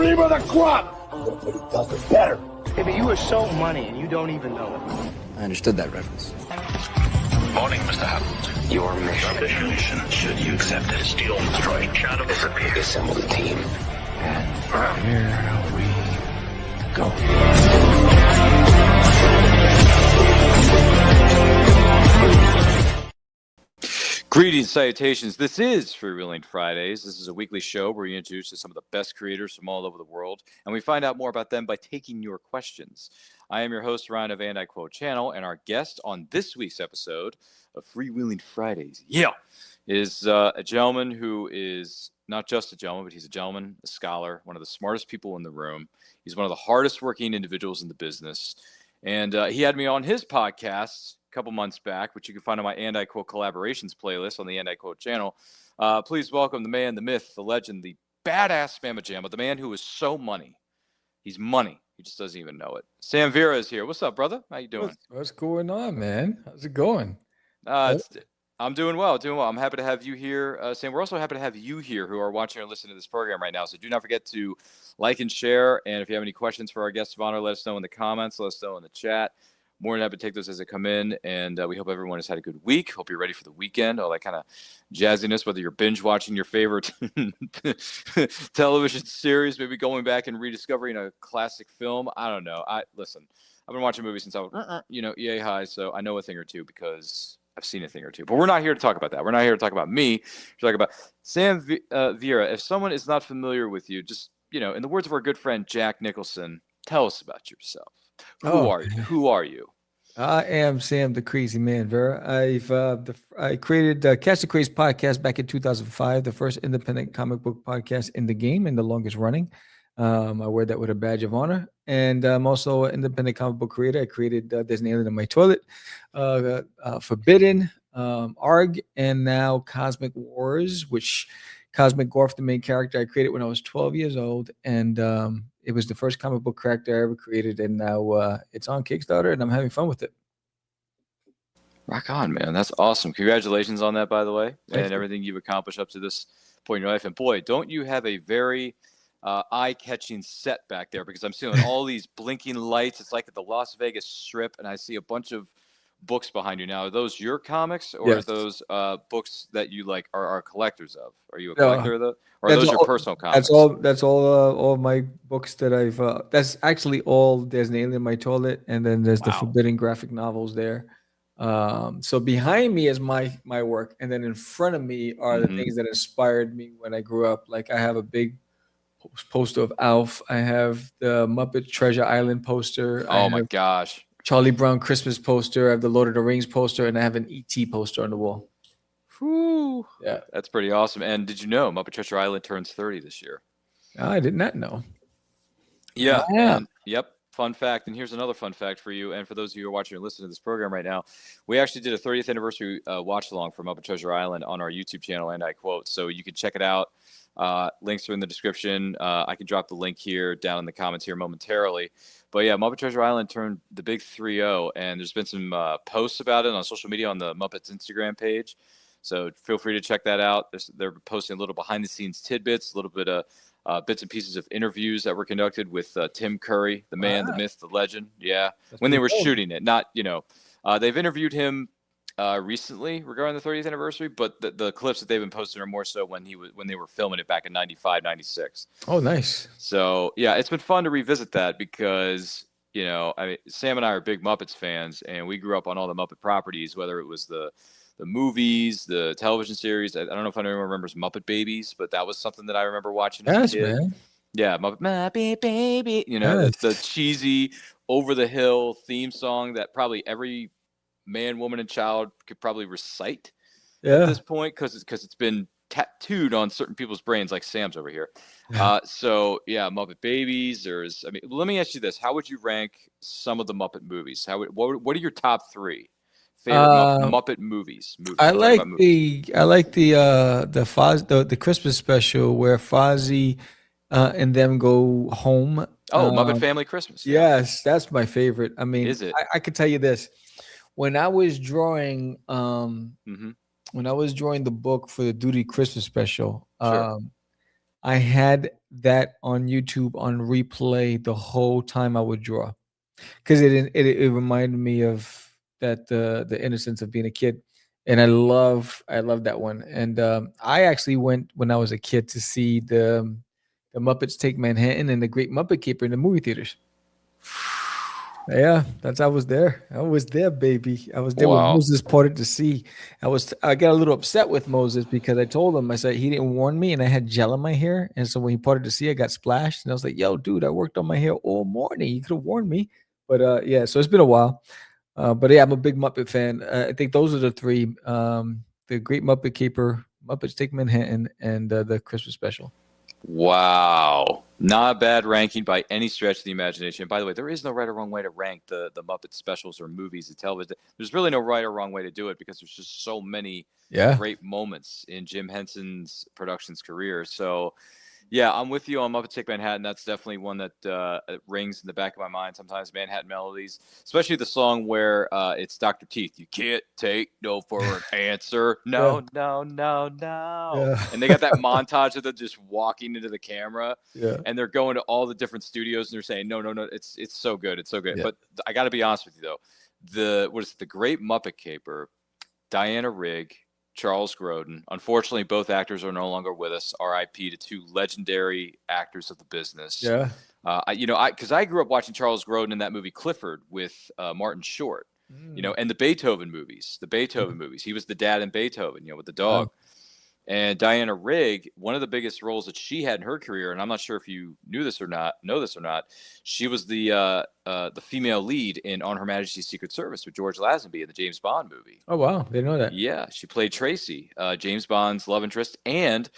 cream of the crop. Nobody does it better. Baby, you are so money and you don't even know it. I understood that reference. Morning, Mr. Hammond. Your mission, should you accept it, steal, destroy, shadow, disappear. assemble the team. And here we go. Greetings, salutations. This is Freewheeling Fridays. This is a weekly show where we introduce to some of the best creators from all over the world, and we find out more about them by taking your questions. I am your host, Ryan of And I Quote Channel, and our guest on this week's episode of Freewheeling Fridays, is a gentleman who is not just a gentleman, but he's a gentleman, a scholar, one of the smartest people in the room. He's one of the hardest working individuals in the business, and he had me on his podcast couple months back, which you can find on my And I Quote collaborations playlist on the And I Quote channel. Please welcome the man, the myth, the legend, the badass Mama Jamma, the man who is so money. He's money. He just doesn't even know it. Sam Vera is here. What's up, brother? How you doing? What's going on, man? How's it going? I'm doing well. I'm happy to have you here, Sam. We're also happy to have you here who are watching or listening to this program right now. So do not forget to like and share. And if you have any questions for our guest of honor, let us know in the comments. Let us know in the chat. More than happy to take those as they come in, and we hope everyone has had a good week. Hope you're ready for the weekend, all that kind of jazziness, whether you're binge watching your favorite television series, maybe going back and rediscovering a classic film. I don't know. I've been watching movies since I was, EA high, so I know a thing or two because I've seen a thing or two. But we're not here to talk about that. We're not here to talk about me. We're talking about Sam Vera. If someone is not familiar with you, just, in the words of our good friend Jack Nicholson, tell us about yourself. Who are you? I am Sam the Crazy Man Vera. I created Catch the Craze podcast back in 2005, the first independent comic book podcast in the game and the longest running. I wear that with a badge of honor. And I'm also an independent comic book creator. I created There's an Alien in My Toilet, Forbidden, ARG, and now Cosmic Wars, which Cosmic Gorf, the main character, I created when I was 12 years old. And it was the first comic book character I ever created, and now it's on Kickstarter, and I'm having fun with it. Rock on, man. That's awesome. Congratulations on that, by the way, Thank and you. everything you've accomplished up to this point in your life. And boy, don't you have a very eye-catching set back there, because I'm seeing all these blinking lights. It's like at the Las Vegas Strip, and I see a bunch of books behind you now. Are those your comics, or Yes. are those books that you like are collectors of? Are you a collector of those, or are That's those your all- personal comics? That's all my books that I've that's actually all. There's an Alien in My Toilet, and then there's the Wow. Forbidden graphic novels there. So behind me is my work, and then in front of me are the Mhm. things that inspired me when I grew up. Like I have a big poster of Alf. I have the Muppet Treasure Island poster. I Oh my have gosh. Charlie Brown Christmas poster. I have the Lord of the Rings poster, and I have an ET poster on the wall. Whew. Yeah. That's pretty awesome. And did you know Muppet Treasure Island turns 30 this year? I did not know. Yeah. Yeah. And, yep. Fun fact. And here's another fun fact for you. And for those of you who are watching or listening to this program right now, we actually did a 30th anniversary watch along for Muppet Treasure Island on our YouTube channel, And I Quote. So you can check it out. Links are in the description. I can drop the link here down in the comments here momentarily. But yeah, Muppet Treasure Island turned the big 3-0, and there's been some posts about it on social media on the Muppets Instagram page. So feel free to check that out. They're posting a little behind-the-scenes tidbits, a little bit of bits and pieces of interviews that were conducted with Tim Curry, the man, the myth, the legend. Yeah, when they were shooting it. Not, they've interviewed him recently regarding the 30th anniversary, but the clips that they've been posting are more so when they were filming it back in 95, 96. Oh, nice. So yeah, it's been fun to revisit that because, Sam and I are big Muppets fans, and we grew up on all the Muppet properties, whether it was the movies, the television series. I don't know if anyone remembers Muppet Babies, but that was something that I remember watching as Yes, a kid. man. Yeah, Muppet Baby, Yes. the cheesy over the hill theme song that probably every man, woman, and child could probably recite at this point because it's been tattooed on certain people's brains, like Sam's over here. So yeah, Muppet Babies. Let me ask you this: how would you rank some of the Muppet movies? What are your top 3 favorite Muppet movies? I like the Christmas special where Fozzie and them go home. Muppet Family Christmas. Yes, that's my favorite. I mean, Is it? I could tell you this: when I was drawing, when I was drawing the book for the Duty Christmas special, Sure. I had that on YouTube on replay the whole time I would draw, because it reminded me of that the innocence of being a kid, and I love that one. And I actually went when I was a kid to see the Muppets Take Manhattan and the Great Muppet Caper in the movie theaters. Yeah, I was there. I was there, baby. I was there when Wow. Moses parted the sea. I got a little upset with Moses because I told him, I said he didn't warn me and I had gel in my hair. And so when he parted the sea, I got splashed. And I was like, yo, dude, I worked on my hair all morning. You could have warned me. But yeah, so it's been a while. But yeah, I'm a big Muppet fan. I think those are the three. The Great Muppet Caper, Muppets Take Manhattan, and the Christmas special. Wow. Not a bad ranking by any stretch of the imagination. By the way, there is no right or wrong way to rank the Muppet specials or movies and television. There's really no right or wrong way to do it because there's just so many great moments in Jim Henson's production's career. So, yeah, I'm with you on Muppet Take Manhattan. That's definitely one that rings in the back of my mind sometimes. Manhattan Melodies, especially the song where it's Dr. Teeth. You can't take no for an answer. No, no, no, no. Yeah. And they got that montage of them just walking into the camera. Yeah. And they're going to all the different studios and they're saying, no, no, no. It's so good. It's so good. Yeah. But I got to be honest with you, though. The Great Muppet Caper, Diana Rigg, Charles Grodin. Unfortunately, both actors are no longer with us. R.I.P. to two legendary actors of the business. Yeah. Because I grew up watching Charles Grodin in that movie Clifford with Martin Short. And the Beethoven movies. He was the dad in Beethoven. With the dog. Wow. And Diana Rigg, one of the biggest roles that she had in her career, and I'm not sure if you know this or not, she was the female lead in On Her Majesty's Secret Service with George Lazenby in the James Bond movie. Oh, wow. Didn't know that. Yeah, she played Tracy, James Bond's love interest, and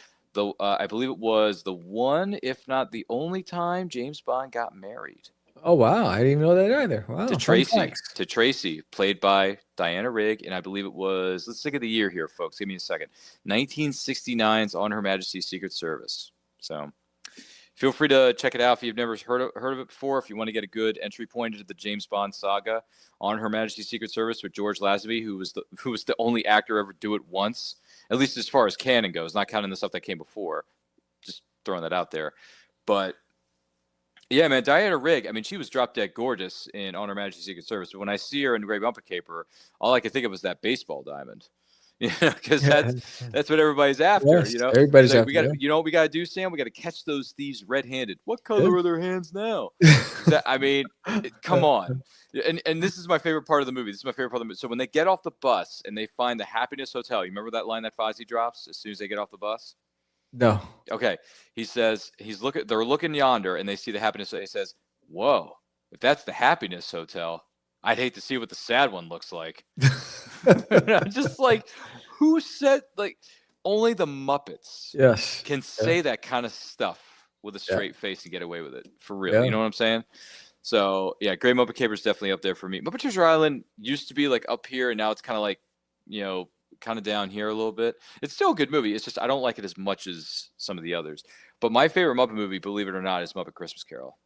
I believe it was the one, if not the only time James Bond got married. Oh, wow. I didn't even know that either. Wow. To Tracy, played by Diana Rigg, and I believe it was, let's think of the year here, folks. Give me a second. 1969's On Her Majesty's Secret Service. So feel free to check it out if you've never heard of it before. If you want to get a good entry point into the James Bond saga, On Her Majesty's Secret Service with George Lazenby, who was the only actor ever do it once, at least as far as canon goes, not counting the stuff that came before. Just throwing that out there. But yeah, man, Diana Rigg, I mean, she was drop dead gorgeous in On Her Majesty's Secret Service. But when I see her in Great Muppet Caper, all I can think of is that baseball diamond. Because that's what everybody's after. Yes, everybody's after. You know what we got to do, Sam? We got to catch those thieves red-handed. What color are their hands now? Come on. And this is my favorite part of the movie. So when they get off the bus and they find the Happiness Hotel, you remember that line that Fozzie drops as soon as they get off the bus? No. Okay. He says they're looking yonder and they see the Happiness. He says, "Whoa, if that's the Happiness Hotel, I'd hate to see what the sad one looks like." I'm just like, who said, like, only the Muppets can say that kind of stuff with a straight face and get away with it for real. You know what I'm saying? So yeah, Great Muppet Caper is definitely up there for me. Muppet Treasure Island used to be like up here and now it's kind of like, kind of down here a little bit. It's still a good movie. It's just I don't like it as much as some of the others. But my favorite Muppet movie, believe it or not, is Muppet Christmas Carol.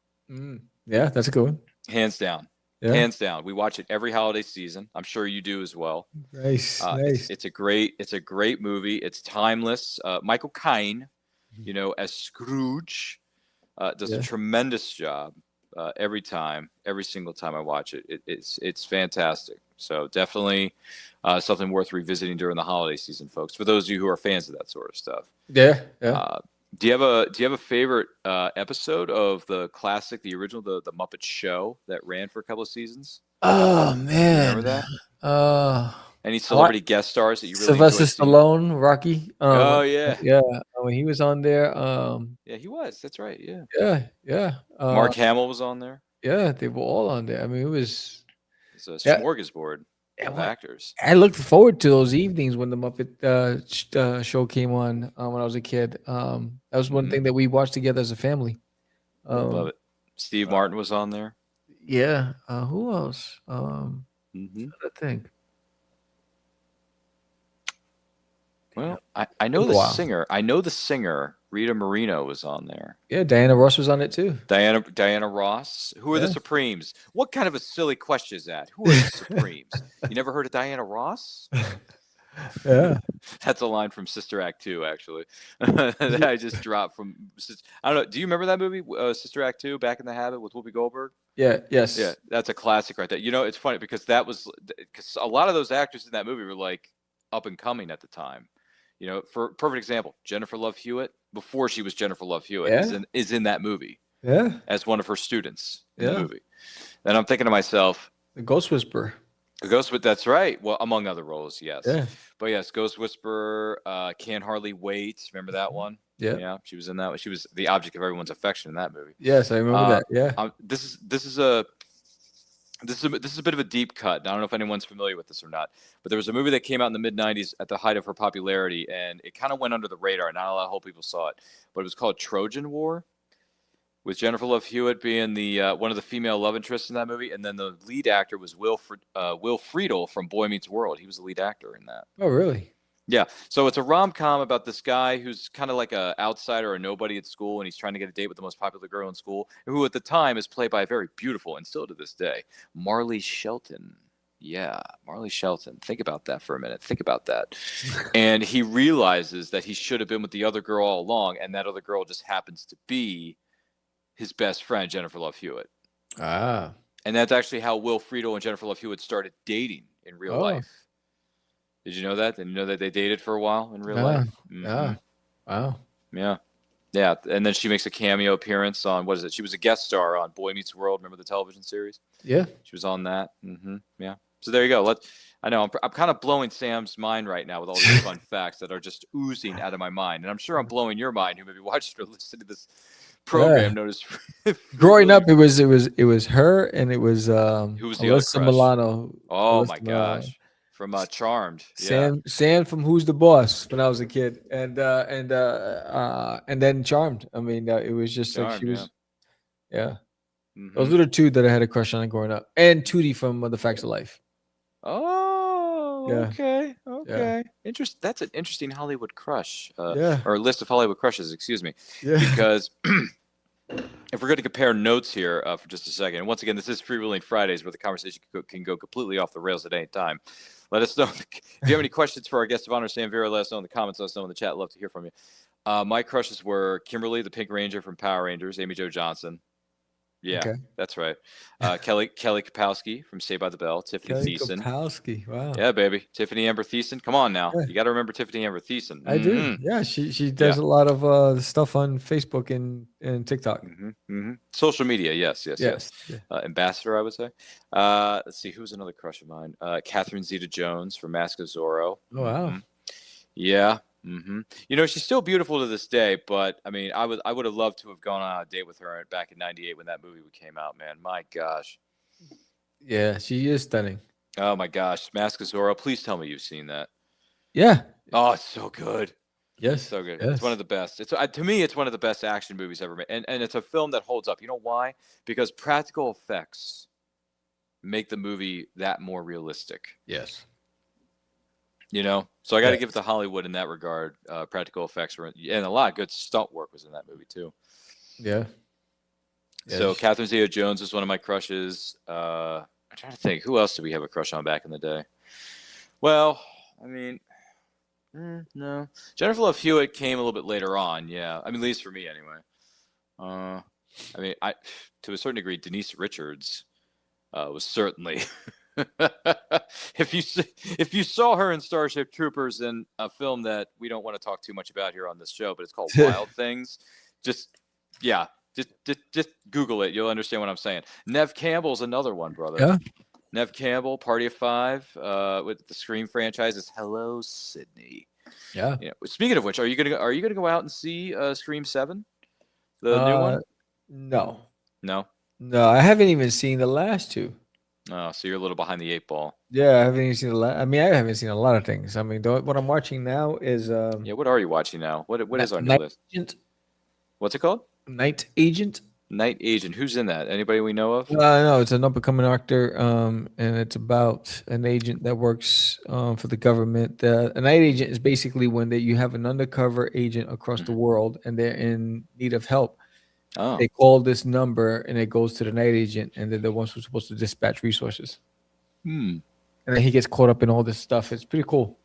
Yeah, that's a good one. Hands down. Yeah. Hands down. We watch it every holiday season. I'm sure you do as well. Nice. It's a great movie. It's timeless. Michael Caine, as Scrooge, does a tremendous job every single time I watch it. It's fantastic. So definitely something worth revisiting during the holiday season, folks. For those of you who are fans of that sort of stuff. Yeah. Do you have a favorite episode of the classic, the original, the Muppet Show that ran for a couple of seasons? Oh man, remember that? Any celebrity guest stars that you really Sylvester Stallone, Rocky. Oh yeah. When he was on there. Yeah, he was. That's right. Yeah. Yeah. Mark Hamill was on there. Yeah, they were all on there. I mean, it's a smorgasbord of actors. I looked forward to those evenings when the Muppet show came on when I was a kid. That was one thing that we watched together as a family. Love it. Steve Martin was on there. Yeah. Who else? I think. Well, I know the singer. I know the singer. Rita Moreno was on there. Yeah, Diana Ross was on it too. Diana Ross. Who are the Supremes? What kind of a silly question is that? Who are the Supremes? You never heard of Diana Ross? Yeah. That's a line from Sister Act 2, actually. That I just dropped from. I don't know. Do you remember that movie, Sister Act 2, Back in the Habit with Whoopi Goldberg? Yeah. Yeah, Yes. that's a classic right there. You know, it's funny because because a lot of those actors in that movie were like up and coming at the time. You know, for perfect example, Jennifer Love Hewitt, before she was Jennifer Love Hewitt, Yeah. is in that movie Yeah. as one of her students in the Yeah. movie. And I'm thinking to myself, The Ghost Whisperer. that's right. Well, among other roles, yes. Yeah. But yes, Ghost Whisperer, Can't Hardly Wait. Remember that one? Yeah. Yeah, she was in that one. She was the object of everyone's affection in that movie. Yes, I remember that. Yeah. This is a bit of a deep cut. I don't know if anyone's familiar with this or not, but there was a movie that came out in the mid '90s at the height of her popularity, and it kind of went under the radar. Not a lot of people saw it, but it was called Trojan War, with Jennifer Love Hewitt being the one of the female love interests in that movie, and then the lead actor was Will Friedle from Boy Meets World. He was the lead actor in that. Oh, really? Yeah, so it's a rom-com about this guy who's kind of like a outsider or nobody at school, and he's trying to get a date with the most popular girl in school, who at the time is played by a very beautiful, and still to this day, Marley Shelton. Yeah, Marley Shelton. Think about that for a minute. Think about that. And he realizes that he should have been with the other girl all along, and that other girl just happens to be his best friend, Jennifer Love Hewitt. Ah. And that's actually how Will Friedle and Jennifer Love Hewitt started dating in real life. Did you know that? Did you know that they dated for a while in real life? Mm-hmm. Yeah. Wow. Yeah. Yeah. And then she makes a cameo appearance on, what is it? She was a guest star on Boy Meets World. Remember the television series? Yeah. She was on that. Mm-hmm. Yeah. So there you go. I know I'm kind of blowing Sam's mind right now with all these fun facts that are just oozing out of my mind. And I'm sure I'm blowing your mind who maybe watched or listened to this program. Notice growing up, it was her, and it was who was the other Alyssa crush? Milano. Oh Alyssa my Milano. gosh. From Charmed. Yeah. Sam from Who's the Boss when I was a kid, and then Charmed. I mean, it was just like Charmed, she was, yeah. Mhm. Those were the two that I had a crush on growing up, and Tootie from The Facts of Life. Oh, Yeah. okay. Yeah. That's an interesting Hollywood crush, Yeah. or list of Hollywood crushes. Excuse me, Yeah. because if we're going to compare notes here for just a second, and once again, this is Freewheeling Fridays, where the conversation can go completely off the rails at any time. Let us know if you have any questions for our guest of honor, Sam Vera. Let us know in the comments. Let us know in the chat. Love to hear from you. My crushes were Kimberly, the Pink Ranger from Power Rangers, Amy Jo Johnson. Yeah, Okay. that's right. Kelly Kapowski from Saved by the Bell, Tiffany Thiessen. Kapowski. Wow. Yeah, baby. Tiffany Amber Thiessen. Come on now. Yeah. You got to remember Tiffany Amber Thiessen. I do. Yeah, she does a lot of stuff on Facebook and TikTok. Social media. Yes. Yeah. Ambassador, I would say. Let's see. Who's another crush of mine? Catherine Zeta-Jones from Mask of Zorro. Oh, wow. Yeah. You know, she's still beautiful to this day, but I mean, I would have loved to have gone on a date with her back in '98 when that movie came out, man. My gosh. Yeah, she is stunning. Oh my gosh. Mask of Zorro. Please tell me you've seen that. Yeah. Oh, it's so good. Yes. So good. Yes. It's one of the best. It's to me, it's one of the best action movies ever made. And it's a film that holds up. You know why? Because practical effects make the movie that more realistic. Yes. You know? So I got to give it to Hollywood in that regard. Practical effects were, and a lot of good stunt work was in that movie too. Yeah. So Catherine Zeta-Jones is one of my crushes. I'm trying to think, who else did we have a crush on back in the day? Well, I mean, no. Jennifer Love Hewitt came a little bit later on. Yeah, I mean, at least for me anyway. I mean, to a certain degree, Denise Richards was certainly. If you saw her in Starship Troopers in a film that we don't want to talk too much about here on this show, but it's called Wild Things, just Google it. You'll understand what I'm saying. Nev Campbell's another one, brother. Yeah. Nev Campbell, Party of Five, with the Scream franchises. Hello, Sydney. Yeah. Speaking of which, are you gonna go out and see Scream 7, the new one? No. No. No, I haven't even seen the last two. Oh, so you're a little behind the 8 ball. Yeah, I haven't even seen a lot. I mean, I haven't seen a lot of things. I mean, what I'm watching now is Yeah, what are you watching now? What is on your list? Agent. What's it called? Night Agent. Night Agent. Who's in that? Anybody we know of? No, it's an up-and-coming actor, and it's about an agent that works for the government. A night agent is basically when you have an undercover agent across the world, and they're in need of help. Oh. They call this number, and it goes to the night agent, and they're the ones who's supposed to dispatch resources. And then he gets caught up in all this stuff. It's pretty cool.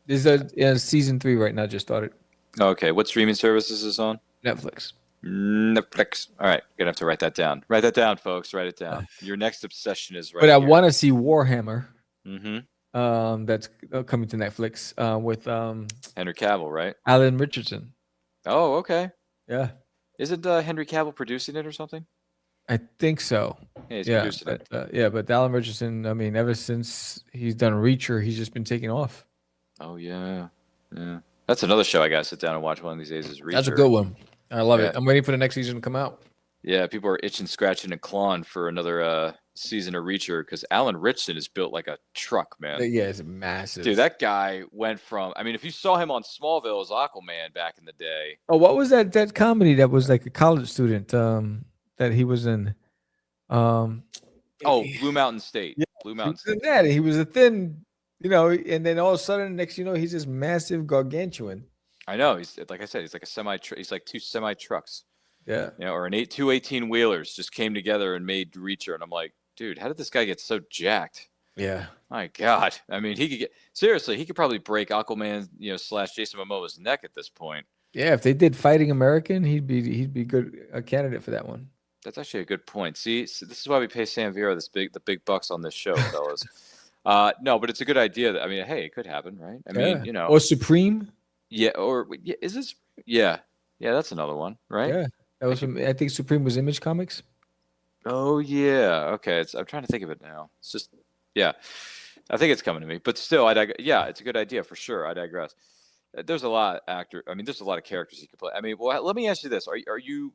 There's season 3 right now. Just started. Okay, what streaming service is this on? Netflix. Netflix. All right, gonna have to write that down. Write that down, folks. Write it down. Your next obsession is right But I here. want to see Warhammer. Mm-hmm. That's coming to Netflix with Henry Cavill, right? Alan Richardson. Oh, okay. Yeah, Isn't Henry Cavill producing it or something? I think so. Yeah, he's Yeah, producing it. but Alan Richardson. I mean, ever since he's done Reacher, he's just been taking off. Oh yeah. That's another show I gotta sit down and watch one of these days. Is Reacher. That's a good one. I love Yeah. it. I'm waiting for the next season to come out. Yeah, people are itching, scratching, and clawing for another season of Reacher because Alan Richardson is built like a truck, man. Yeah, it's massive. Dude, that guy went from. I mean, if you saw him on Smallville as Aquaman back in the day. Oh, what was that comedy that was like a college student that he was in? Blue Mountain State. Yeah, Blue he Mountain was State. in that. He was a thin, and then all of a sudden, next he's this massive gargantuan. I know. He's like I said. He's like he's like two semi trucks. Yeah. Or two 18-wheelers just came together and made Reacher, and I'm like, dude, how did this guy get so jacked? Yeah. My God. I mean, he could probably break Aquaman, / Jason Momoa's neck at this point. Yeah, if they did Fighting American, he'd be good a candidate for that one. That's actually a good point. See, so this is why we pay Sam Vera the big bucks on this show, fellas. No, but it's a good idea. I mean, hey, it could happen, right? I mean, Or Supreme. Yeah, is this? Yeah, that's another one, right? Yeah, that was from. I think Supreme was Image Comics. Oh yeah, okay. I'm trying to think of it now. It's just, yeah, I think it's coming to me. But still, it's a good idea for sure. I digress. There's a lot of there's a lot of characters you could play. I mean, well, let me ask you this: Are you?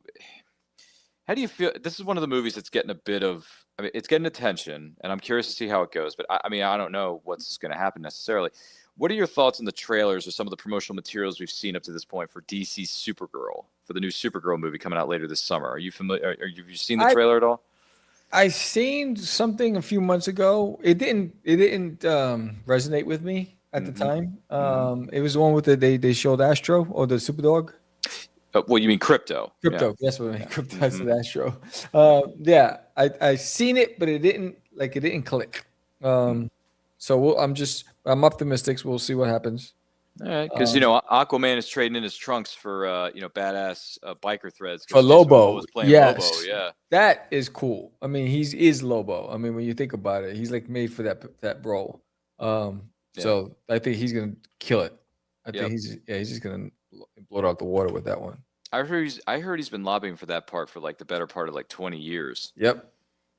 How do you feel? This is one of the movies that's getting a bit of. I mean, it's getting attention, and I'm curious to see how it goes. But I don't know what's going to happen necessarily. What are your thoughts on the trailers or some of the promotional materials we've seen up to this point for DC's Supergirl, for the new Supergirl movie coming out later this summer? Are you familiar? Have you seen the trailer at all? I seen something a few months ago. It didn't resonate with me at the time. It was the one with they showed Astro or the Superdog. Well, you mean Crypto? Crypto, that's what I mean. Crypto, that's the Astro. Yeah, I seen it, but it didn't click. So I'm optimistic. We'll see what happens. All right, because Aquaman is trading in his trunks for badass biker threads for Lobo. Was playing yes, Lobo, yeah, that is cool. I mean, is Lobo. I mean, when you think about it, he's like made for that role. So I think he's gonna kill it. I think he's just gonna blow it out the water with that one. I heard he's been lobbying for that part for like the better part of like 20 years. Yep.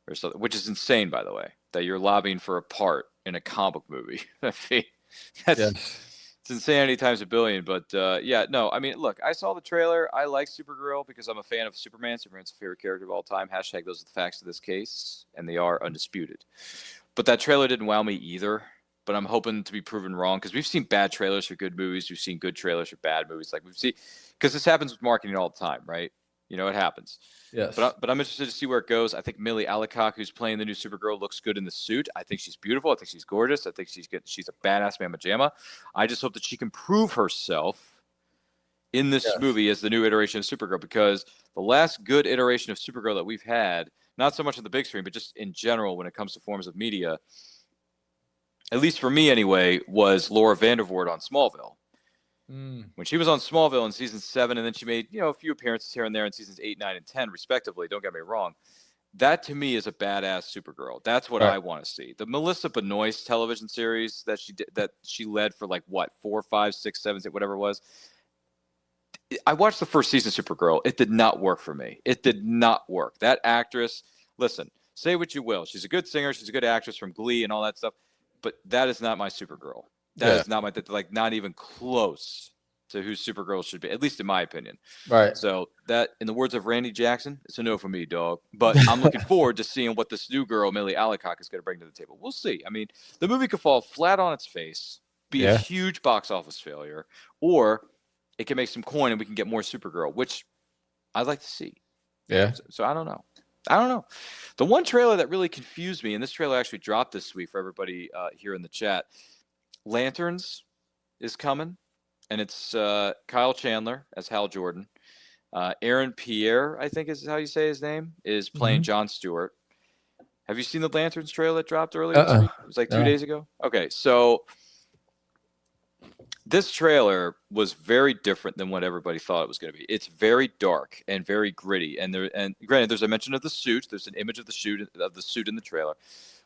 Or something, which is insane, by the way, that you're lobbying for a part in a comic movie. It's insanity times a billion. But no, I mean, look, I saw the trailer. I like Supergirl because I'm a fan of Superman. Superman's a favorite character of all time. # those are the facts of this case, and they are undisputed. But that trailer didn't wow me either. But I'm hoping to be proven wrong because we've seen bad trailers for good movies. We've seen good trailers for bad movies. Like because this happens with marketing all the time, right? It happens. Yes. But I'm interested to see where it goes. I think Millie Alcock, who's playing the new Supergirl, looks good in the suit. I think she's beautiful. I think she's gorgeous. I think she's good. She's a badass mamma jamma. I just hope that she can prove herself in this movie as the new iteration of Supergirl, because the last good iteration of Supergirl that we've had, not so much on the big screen, but just in general when it comes to forms of media, at least for me anyway, was Laura Vandervoort on Smallville. When she was on Smallville in season 7, and then she made a few appearances here and there in seasons 8, 9, and 10, respectively. Don't get me wrong. That to me is a badass Supergirl. That's what I want to see. The Melissa Benoist television series that she led for like what 4, 5, 6, 7, 8, whatever it was. I watched the first season of Supergirl. It did not work for me. It did not work. That actress. Listen, say what you will. She's a good singer. She's a good actress from Glee and all that stuff. But that is not my Supergirl. That is not not even close to who Supergirl should be, at least in my opinion. Right. So that, in the words of Randy Jackson, it's a no for me, dog. But I'm looking forward to seeing what this new girl, Millie Alcock, is going to bring to the table. We'll see. I mean, the movie could fall flat on its face, be a huge box office failure, or it can make some coin and we can get more Supergirl, which I'd like to see. Yeah. So I don't know. The one trailer that really confused me, and this trailer actually dropped this week for everybody here in the chat, Lanterns is coming, and it's Kyle Chandler as Hal Jordan. Aaron Pierre, I think is how you say his name, is playing Jon Stewart. Have you seen the Lanterns trailer that dropped earlier this week? It was like 2 days ago. Okay, so This trailer was very different than what everybody thought it was going to be. It's very dark and very gritty. And granted, there's a mention of the suit. There's an image of the suit in the trailer.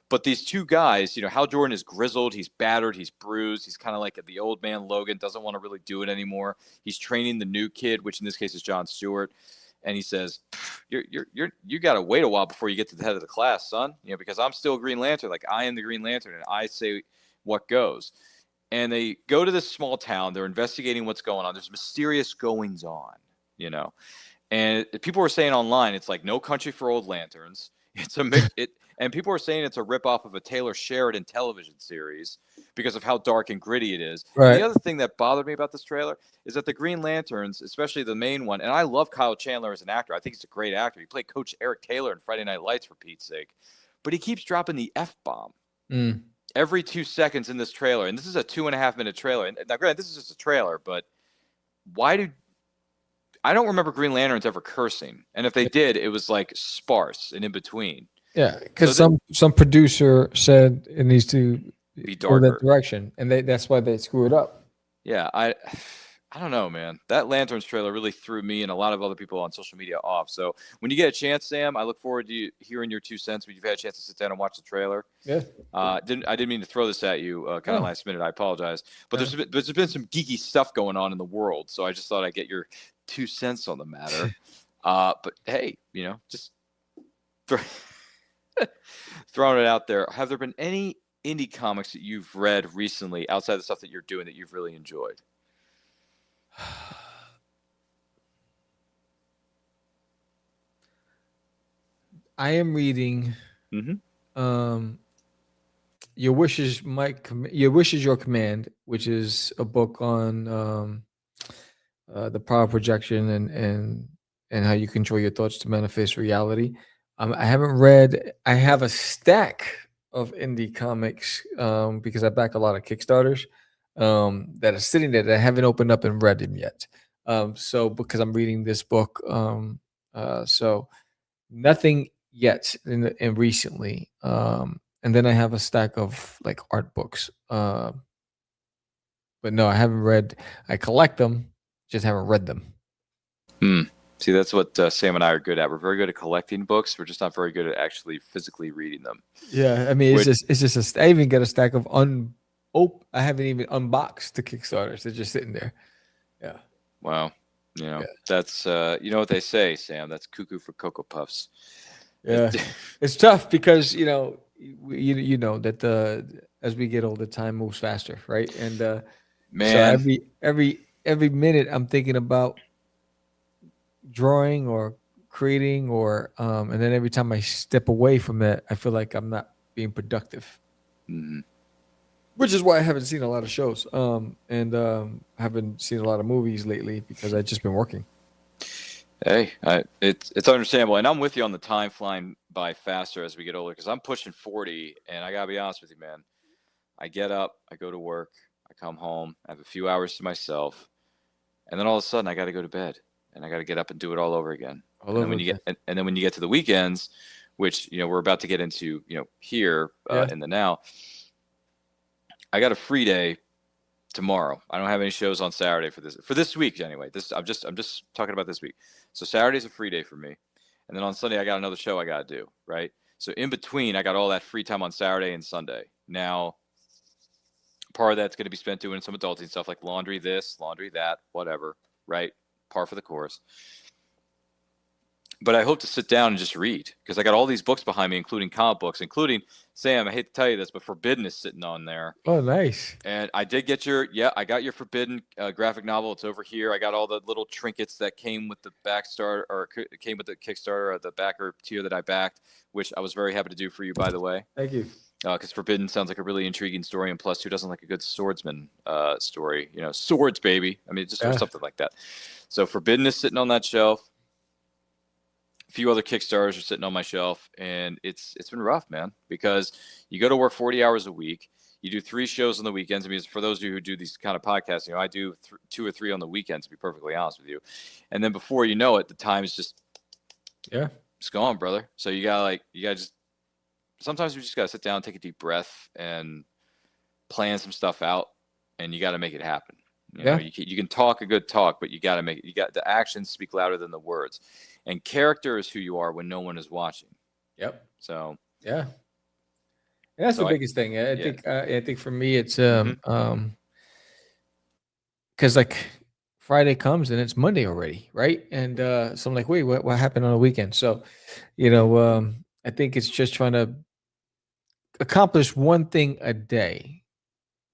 But these two guys, Hal Jordan is grizzled. He's battered. He's bruised. He's kind of like the old man Logan. Doesn't want to really do it anymore. He's training the new kid, which in this case is Jon Stewart. And he says, you got to wait a while before you get to the head of the class, son. Because I'm still Green Lantern. Like, I am the Green Lantern, and I say what goes. And they go to this small town. They're investigating what's going on. There's mysterious goings on, And people were saying online, it's like No Country for Old Lanterns. It's a mix. And people are saying it's a ripoff of a Taylor Sheridan television series because of how dark and gritty it is. Right. The other thing that bothered me about this trailer is that the Green Lanterns, especially the main one, and I love Kyle Chandler as an actor. I think he's a great actor. He played Coach Eric Taylor in Friday Night Lights, for Pete's sake. But he keeps dropping the F-bomb. Every 2 seconds in this trailer, and this is a 2.5-minute trailer. And now, granted, this is just a trailer, but I don't remember Green Lanterns ever cursing, and if they did, it was like sparse and in between. Yeah, because some producer said it needs to be go darker that direction, and that's why they screw it up. Yeah, I don't know, man. That Lanterns trailer really threw me and a lot of other people on social media off. So when you get a chance, Sam, I look forward to hearing your 2 cents when you've had a chance to sit down and watch the trailer. Yeah. I didn't mean to throw this at you kind of last minute. I apologize. But there's been some geeky stuff going on in the world. So I just thought I'd get your 2 cents on the matter. But hey, just throwing it out there. Have there been any indie comics that you've read recently outside the stuff that you're doing that you've really enjoyed? I am reading Your Wish is Your Command, which is a book on the power of projection and how you control your thoughts to manifest reality. I have a stack of indie comics because I back a lot of Kickstarters that are sitting there that I haven't opened up and read them yet. So because I'm reading this book, so nothing yet in recently. And then I have a stack of like art books. But no, I haven't read. I collect them, just haven't read them. See, that's what Sam and I are good at. We're very good at collecting books. We're just not very good at actually physically reading them. Yeah, I mean, it's just I even got a stack of I haven't even unboxed the Kickstarters. They're just sitting there. Yeah. Wow. That's you know what they say, Sam. That's cuckoo for Cocoa Puffs. Yeah, it's tough because you know that as we get older, time moves faster, right? And man, so every minute I'm thinking about drawing or creating and then every time I step away from that, I feel like I'm not being productive. Which is why I haven't seen a lot of shows and haven't seen a lot of movies lately because I've just been working. Hey, it's understandable, and I'm with you on the time flying by faster as we get older because I'm pushing 40, and I gotta be honest with you, man. I get up, I go to work, I come home, I have a few hours to myself, and then all of a sudden I got to go to bed, and I got to get up and do it all over again. And then when you get to the weekends, which we're about to get into, here in the now, I got a free day tomorrow. I don't have any shows on Saturday for this week anyway. I'm just talking about this week. So Saturday's a free day for me. And then on Sunday I got another show I got to do, right? So in between I got all that free time on Saturday and Sunday. Now part of that's going to be spent doing some adulting stuff like laundry this, laundry that, whatever, right? Par for the course. But I hope to sit down and just read because I got all these books behind me, including comic books, including Sam. I hate to tell you this, but Forbidden is sitting on there. Oh, nice! And I did get I got your Forbidden graphic novel. It's over here. I got all the little trinkets that came with the Backstarter or came with the Kickstarter or the backer tier that I backed, which I was very happy to do for you, by the way. Thank you. Because Forbidden sounds like a really intriguing story, and plus, who doesn't like a good swordsman story? Swords, baby. I mean, just something like that. So Forbidden is sitting on that shelf. A few other Kickstarters are sitting on my shelf, and it's been rough, man, because you go to work 40 hours a week. You do 3 shows on the weekends. I mean, for those of you who do these kind of podcasts, I do 2 or 3 on the weekends, to be perfectly honest with you. And then before you know it, the time is just gone, brother. So you gotta just sometimes we just gotta sit down, take a deep breath, and plan some stuff out, and you got to make it happen. You know, Yeah. you can talk a good talk, but you got the actions speak louder than the words. And character is who you are when no one is watching. Yep. So Yeah. And that's So the I- biggest thing. I yeah. think. I think for me, it's Mhm. because like Friday comes and it's Monday already, right? And so I'm like, wait, what happened on the weekend? So, I think it's just trying to accomplish one thing a day.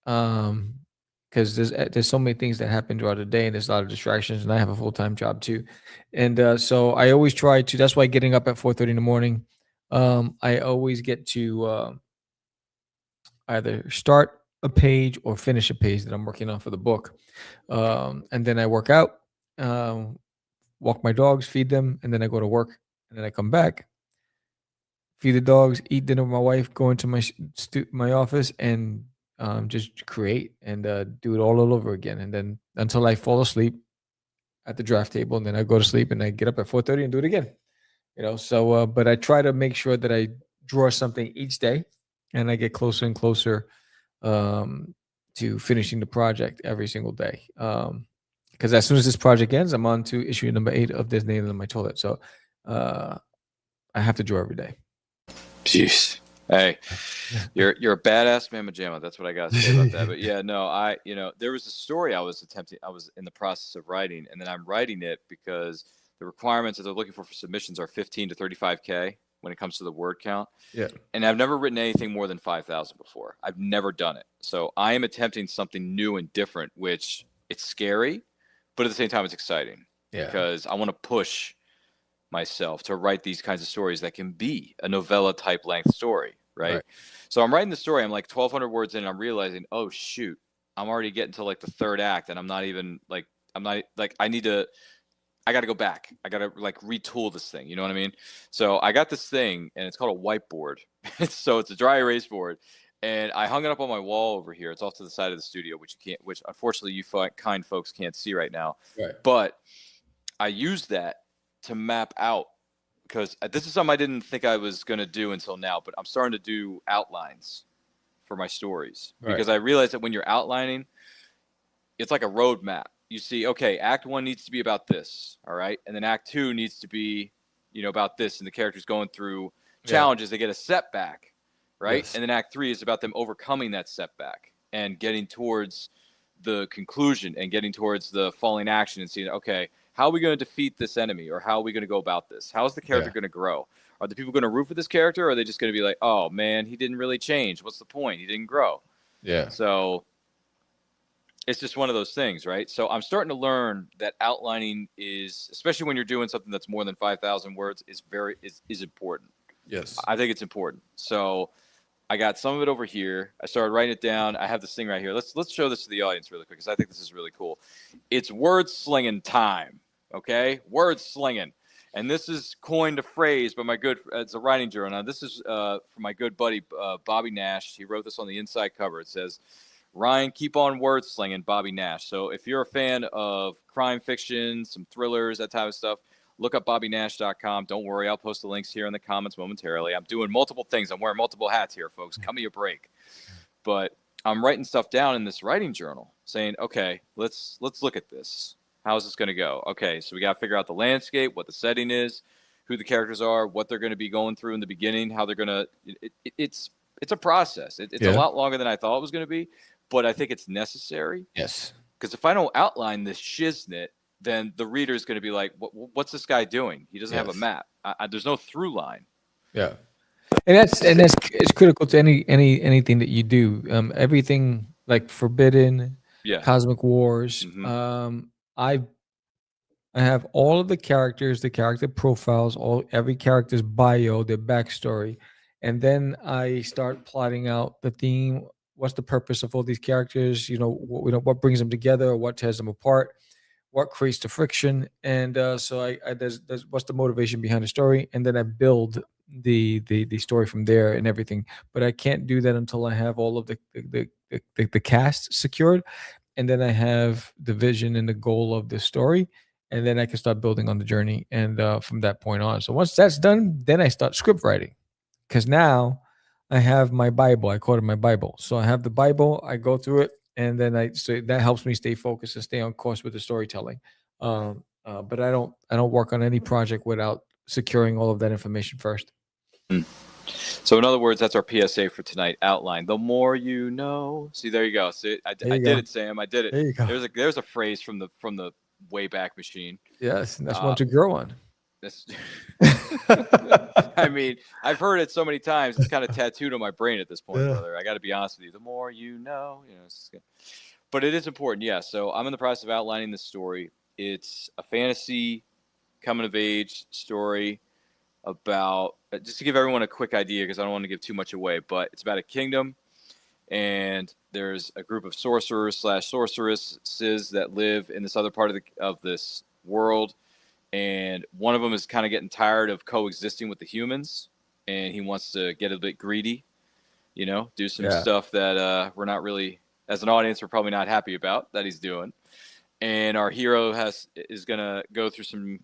Because there's so many things that happen throughout the day, and there's a lot of distractions, and I have a full-time job too, and so I always try to. That's why getting up at 4:30 in the morning, I always get to either start a page or finish a page that I'm working on for the book, and then I work out, um, walk my dogs, feed them, and then I go to work, and then I come back, feed the dogs, eat dinner with my wife, go into my office, and just create and do it all over again, and then until I fall asleep at the draft table, and then I go to sleep, and I get up at 4:30 and do it again. So but I try to make sure that I draw something each day, and I get closer and closer um, to finishing the project every single day. Because as soon as this project ends, I'm on to issue number 8 of There's Nail in My Toilet. So I have to draw every day. Jeez. Hey, you're a badass mamma jamma. That's what I gotta say about that. But yeah, no, there was a story I was in the process of writing, and then I'm writing it because the requirements that they're looking for submissions are 15 to 35K when it comes to the word count. Yeah. And I've never written anything more than 5,000 before. I've never done it. So I am attempting something new and different, which it's scary, but at the same time, it's exciting. Yeah. Because I want to push myself to write these kinds of stories that can be a novella type length story, right? So I'm writing the story. I'm like 1,200 words in, and I'm realizing, oh shoot, I'm already getting to like the third act, and I'm not like I got to go back. I got to like retool this thing. You know what I mean? So I got this thing, and it's called a whiteboard. So it's a dry erase board, and I hung it up on my wall over here. It's off to the side of the studio, which unfortunately you kind folks can't see right now. Right. But I used that to map out, because this is something I didn't think I was going to do until now, but I'm starting to do outlines for my stories, because I realized that when you're outlining, it's like a roadmap. You see, okay, act 1 needs to be about this, all right? And then act 2 needs to be, about this, and the character's going through challenges. They get a setback, right? Yes. And then act 3 is about them overcoming that setback and getting towards the conclusion and getting towards the falling action and seeing, okay, how are we going to defeat this enemy, or how are we going to go about this? How is the character going to grow? Are the people going to root for this character, or are they just going to be like, oh, man, he didn't really change. What's the point? He didn't grow. Yeah. So it's just one of those things, right? So I'm starting to learn that outlining is, especially when you're doing something that's more than 5,000 words, is important. Yes. I think it's important. So I got some of it over here. I started writing it down. I have this thing right here. Let's show this to the audience really quick, because I think this is really cool. It's word slinging time. Okay, word slinging, and this is coined a phrase by it's a writing journal. Now this is from my good buddy Bobby Nash. He wrote this on the inside cover. It says, "Ryan, keep on word slinging, Bobby Nash." So if you're a fan of crime fiction, some thrillers, that type of stuff, look up BobbyNash.com. Don't worry, I'll post the links here in the comments momentarily. I'm doing multiple things. I'm wearing multiple hats here, folks. Cut me a break. But I'm writing stuff down in this writing journal, saying, okay, let's look at this. How's this going to go? Okay, so we got to figure out the landscape, what the setting is, who the characters are, what they're going to be going through in the beginning, how they're going to it's a process. It's a lot longer than I thought it was going to be, but I think it's necessary. Yes. Because if I don't outline this shiznit, then the reader is going to be like, what's this guy doing? He doesn't have a map. There's no through line. Yeah. And it's critical to anything that you do. Everything like Forbidden, Cosmic Wars. Mm-hmm. I have all of the characters, the character profiles, every character's bio, their backstory, and then I start plotting out the theme. What's the purpose of all these characters? What brings them together, or what tears them apart, what creates the friction, and so there's what's the motivation behind the story, and then I build the story from there and everything. But I can't do that until I have all of the cast secured, and then I have the vision and the goal of the story, and then I can start building on the journey, and from that point on. So once that's done, then I start script writing, because now I have my Bible. I call it my Bible. So I have the Bible. I go through it, and then so that helps me stay focused and stay on course with the storytelling. But I don't work on any project without securing all of that information first. So in other words, that's our PSA for tonight. Outline. The more you know. See, there you go. See, I There you did go. it, Sam. I did it. There you go. There's a phrase from the Wayback Machine. Yes, and that's one to grow on. This, I mean, I've heard it so many times. It's kind of tattooed on my brain at this point, brother. I got to be honest with you. The more you know, it's good. But it is important, yeah. So I'm in the process of outlining this story. It's a fantasy coming of age story about, just to give everyone a quick idea, because I don't want to give too much away, but it's about a kingdom, and there's a group of sorcerers/sorceresses that live in this other part of this world, and one of them is kind of getting tired of coexisting with the humans, and he wants to get a bit greedy, do some stuff that we're not really, as an audience, we're probably not happy about that he's doing. And our hero is going to go through some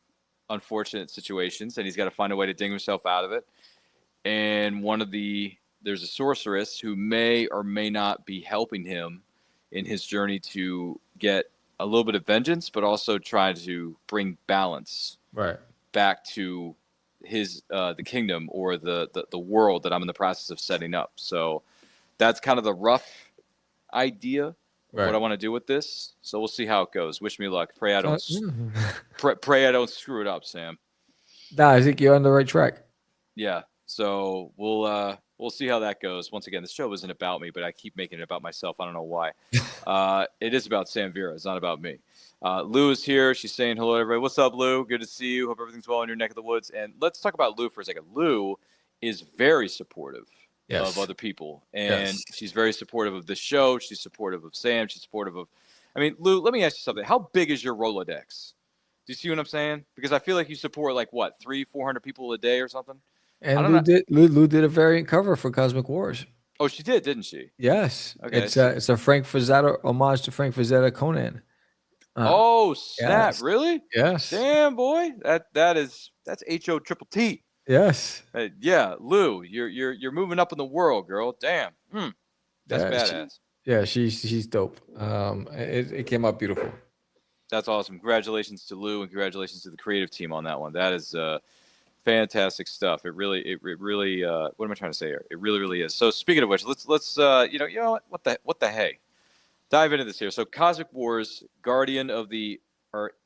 unfortunate situations, and he's got to find a way to dig himself out of it. And there's a sorceress who may or may not be helping him in his journey to get a little bit of vengeance, but also try to bring balance back to his the kingdom or the world that I'm in the process of setting up. So that's kind of the rough idea of what I want to do with this. So we'll see how it goes. Wish me luck. Pray I don't pray I don't screw it up, Sam. Nah, I think you're on the right track. Yeah. So we'll see how that goes. Once again, this show isn't about me, but I keep making it about myself. I don't know why. It is about Sam Vera. It's not about me. Lou is here. She's saying hello, everybody. What's up, Lou? Good to see you. Hope everything's well in your neck of the woods. And let's talk about Lou for a second. Lou is very supportive of other people, and she's very supportive of this show. She's supportive of Sam. She's supportive of. I mean, Lou, let me ask you something. How big is your Rolodex? Do you see what I'm saying? Because I feel like you support 300-400 people a day or something. And Lou did a variant cover for Cosmic Wars. Oh, she did, didn't she? Yes. Okay. It's a Frank Frazetta homage to Frank Frazetta Conan. Oh snap! Yes. Really? Yes. Damn, boy, that's HOTT. Yes. Yeah, Lou, you're moving up in the world, girl. Damn. That's badass. She's dope. It came out beautiful. That's awesome. Congratulations to Lou, and congratulations to the creative team on that one. That is fantastic stuff. It really. What am I trying to say here? It really is. So speaking of which, let's what the hey, dive into this here. So Cosmic Wars, Guardian of the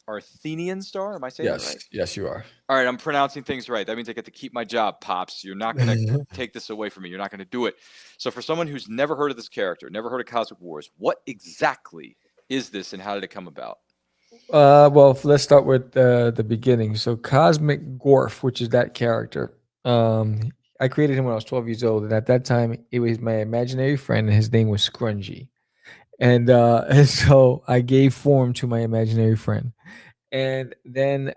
Arthenian Star. Am I saying that right? Yes, you are. All right, I'm pronouncing things right. That means I get to keep my job, Pops. You're not going to take this away from me. You're not going to do it. So for someone who's never heard of this character, never heard of Cosmic Wars, what exactly is this, and how did it come about? Well, let's start with the beginning. So Cosmic Gorf, which is that character, I created him when I was 12 years old, and at that time, it was my imaginary friend, and his name was Scrungy. And so I gave form to my imaginary friend. And then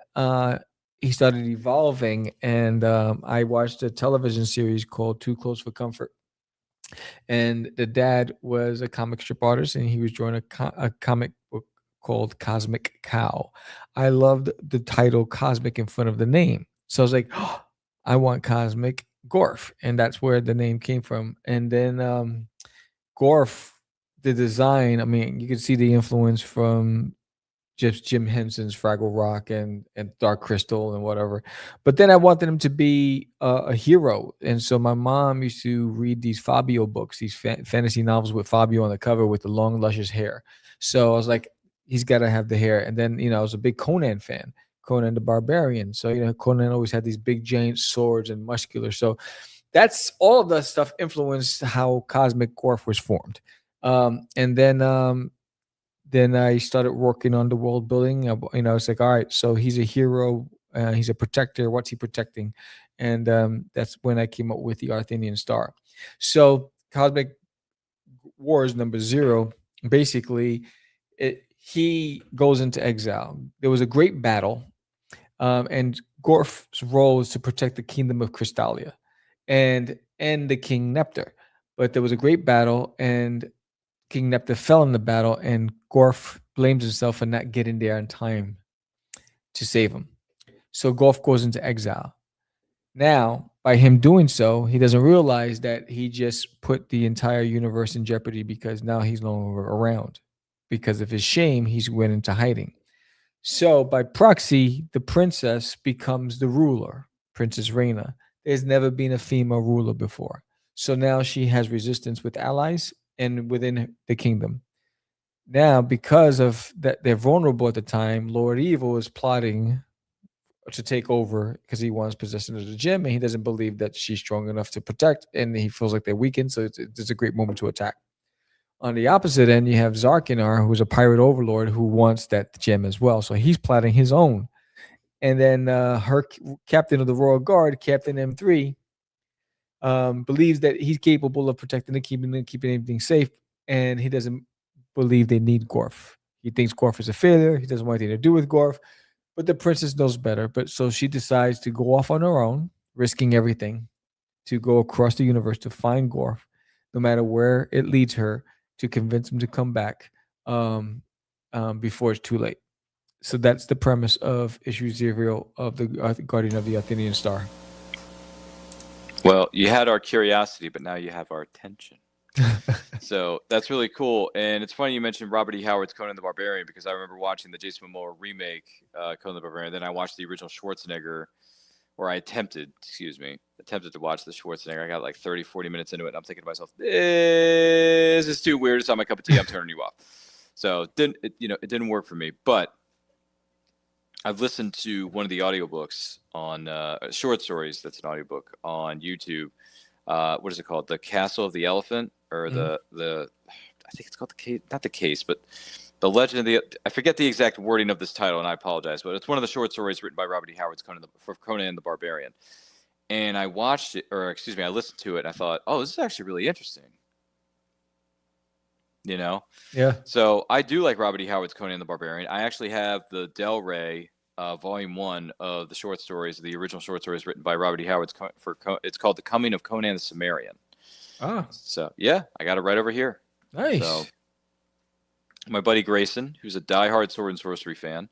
he started evolving, and I watched a television series called Too Close for Comfort. And the dad was a comic strip artist, and he was drawing a comic book called Cosmic Cow. I loved the title Cosmic in front of the name. So I was like, oh, I want Cosmic Gorf. And that's where the name came from. And then Gorf, the design, I mean, you could see the influence from just Jim Henson's Fraggle Rock and Dark Crystal and whatever. But then I wanted him to be a hero. And so my mom used to read these Fabio books, these fantasy novels with Fabio on the cover with the long, luscious hair. So I was like, he's got to have the hair. And then, I was a big Conan fan, Conan the Barbarian. So, Conan always had these big, giant swords and muscular. So that's all of that stuff influenced how Cosmic Gorf was formed. And then I started working on the world building. It's like, all right, so he's a hero. He's a protector. What's he protecting? And that's when I came up with the Arthenian Star. So Cosmic Wars number 0, basically, he goes into exile. There was a great battle, and Gorf's role is to protect the kingdom of Crystallia and the King Nepter. But there was a great battle, and King Nepter fell in the battle, and Gorf blames himself for not getting there in time to save him. So Gorf goes into exile. Now, by him doing so, he doesn't realize that he just put the entire universe in jeopardy because now he's no longer around. Because of his shame, he's went into hiding. So by proxy, the princess becomes the ruler, Princess Reina. There's never been a female ruler before. So now she has resistance with allies and within the kingdom. Now, because of that, they're vulnerable at the time. Lord Evil is plotting to take over because he wants possession of the gem, and he doesn't believe that she's strong enough to protect, and he feels like they're weakened. So it's a great moment to attack. On the opposite end, you have Zarkinar, who's a pirate overlord who wants that gem as well. So he's plotting his own. And then her captain of the Royal Guard, Captain M3, believes that he's capable of protecting and keeping everything safe, and he doesn't believe they need Gorf. He thinks Gorf is a failure. He doesn't want anything to do with Gorf, but the princess knows better. But so she decides to go off on her own, risking everything, to go across the universe to find Gorf, no matter where it leads her, to convince him to come back before it's too late. So that's the premise of issue 0 of the Guardian of the Athenian Star. Well, you had our curiosity, but now you have our attention. So that's really cool. And it's funny you mentioned Robert E. Howard's Conan the Barbarian, because I remember watching the Jason Momoa remake, Conan the Barbarian. Then I watched the original Schwarzenegger, or I attempted to watch the Schwarzenegger. I got like 30, 40 minutes into it. And I'm thinking to myself, this is too weird. It's not my cup of tea. I'm turning you off. So it didn't work for me. But I've listened to one of the audiobooks on short stories. That's an audiobook on YouTube. What is it called? The Castle of the Elephant, or the I think it's called the case, not the case, but the Legend of the. I forget the exact wording of this title, and I apologize, but it's one of the short stories written by Robert E. Howard's Conan the Barbarian. And I watched it, or excuse me, I listened to it, and I thought, oh, this is actually really interesting. You know? Yeah. So I do like Robert E. Howard's Conan the Barbarian. I actually have the Del Rey volume 1 of the short stories, the original short stories written by Robert E. Howard. It's called The Coming of Conan the Cimmerian. Ah. So yeah, I got it right over here. Nice. So my buddy Grayson, who's a diehard sword and sorcery fan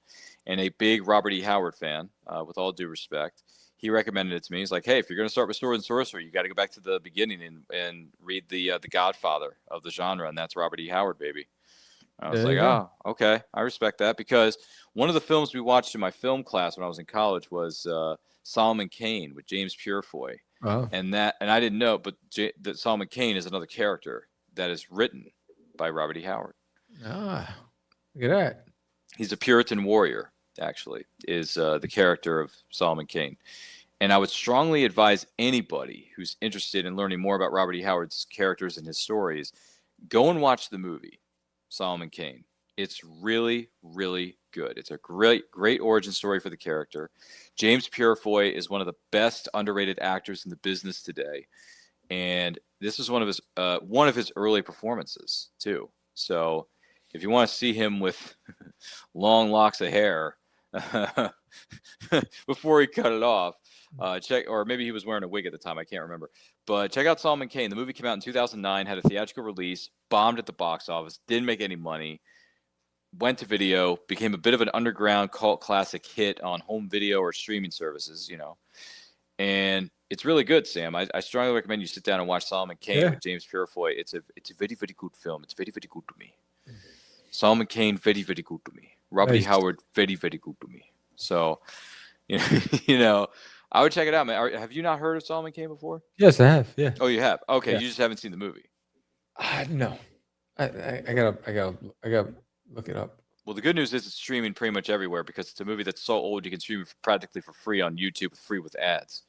and a big Robert E. Howard fan, with all due respect, he recommended it to me. He's like, hey, if you're going to start with sword and sorcery, you got to go back to the beginning and read the Godfather of the genre, and that's Robert E. Howard, baby. I was like, oh, okay, I respect that, because one of the films we watched in my film class when I was in college was Solomon Kane with James Purefoy. Oh. And I didn't know, but that Solomon Kane is another character that is written by Robert E. Howard. Ah, look at that. He's a Puritan warrior, actually, is the character of Solomon Kane. And I would strongly advise anybody who's interested in learning more about Robert E. Howard's characters and his stories, go and watch the movie Solomon Kane. It's really, really good. It's a great origin story for the character. James Purefoy is one of the best underrated actors in the business today, and this is one of his early performances too. So, if you want to see him with long locks of hair before he cut it off, check, or maybe he was wearing a wig at the time. I can't remember. But check out Solomon Kane. The movie came out in 2009, had a theatrical release, bombed at the box office, didn't make any money, went to video, became a bit of an underground cult classic hit on home video or streaming services, and it's really good, Sam. I strongly recommend you sit down and watch Solomon Kane with James Purefoy. It's a very, very good film. It's very, very good to me. Solomon Kane, very, very good to me. Robert E. Howard, very, very good to me. So, I would check it out, man. Have you not heard of Solomon Kane before? Yes, I have. Yeah. Oh, you have? Okay, Yeah. You just haven't seen the movie. No. I gotta look it up. Well, the good news is it's streaming pretty much everywhere, because it's a movie that's so old you can stream it practically for free on YouTube, free with ads.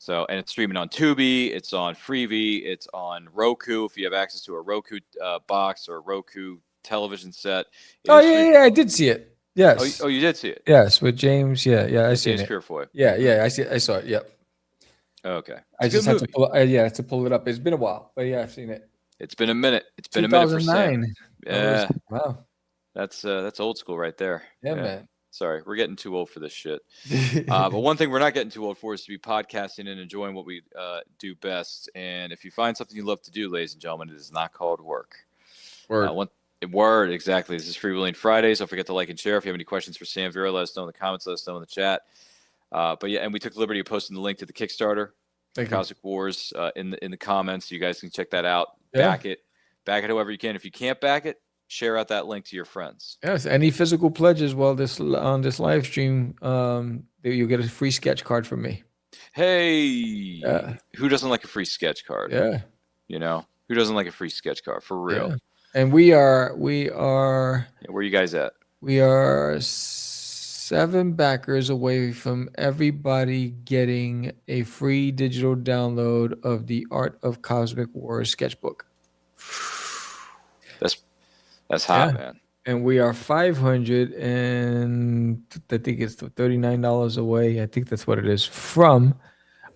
So, and it's streaming on Tubi, it's on Freevee, it's on Roku if you have access to a Roku box or a Roku television set. Yeah, I did see it. Yes. Oh, you did see it? Yes, with James. Yeah, I see it. James Purefoy. Yeah, I saw it. Yep. Okay. I just had to pull it up. It's been a while, but yeah, I've seen it. It's been a minute. It's been a minute for Sam. 2009. Yeah. Wow. That's old school right there. Yeah, man. Sorry, we're getting too old for this shit. But one thing we're not getting too old for is to be podcasting and enjoying what we do best. And if you find something you love to do, ladies and gentlemen, it is not called work. Word, exactly. This is Freewheeling Fridays. Don't forget to like and share. If you have any questions for Sam Vera, let us know in the comments. Let us know in the chat. But yeah, and we took the liberty of posting the link to the Kickstarter, Thank you. Cosmic Wars, in the comments. You guys can check that out. Yeah. Back it however you can. If you can't back it, share out that link to your friends. Yes, any physical pledges while on this live stream, you'll get a free sketch card from me. Hey, who doesn't like a free sketch card? Yeah. You know, who doesn't like a free sketch card for real? Yeah. And we are where are you guys at? We are 7 backers away from everybody getting a free digital download of the Art of Cosmic Wars sketchbook. That's hot, man. And we are 500 and I think it's $39 away. I think that's what it is from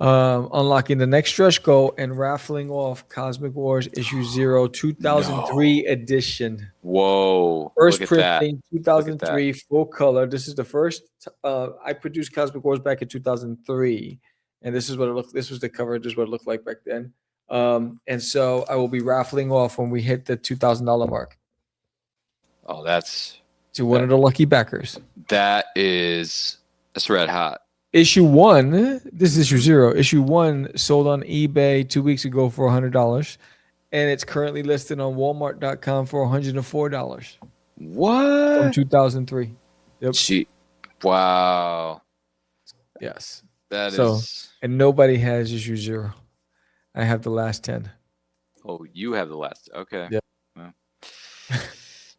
unlocking the next stretch goal and raffling off Cosmic Wars issue 0 2003 edition. Whoa. First Look at printing, 2003, full color. This is the first I produced Cosmic Wars back in 2003. And this is what it looked. This was the cover. This is what it looked like back then. And so I will be raffling off when we hit the $2,000 mark. Oh, that's to one of the lucky backers. That's red hot. Issue 1, this is issue 0. Issue 1 sold on eBay 2 weeks ago for $100, and it's currently listed on Walmart.com for $104. What? From 2003. Yep. Wow. Yes. That is. And nobody has issue 0. I have the last 10. Oh, you have the last. Okay. Yeah. Well,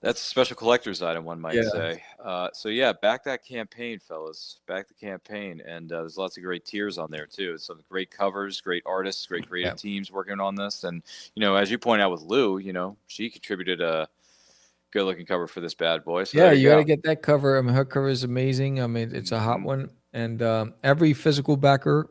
that's a special collector's item, one might say. So yeah, back that campaign, fellas. Back the campaign, and there's lots of great tiers on there too. Some great covers, great artists, great creative teams working on this. And as you point out with Lou, she contributed a good-looking cover for this bad boy. So you got to get that cover. I mean, her cover is amazing. I mean, it's a hot one, and every physical backer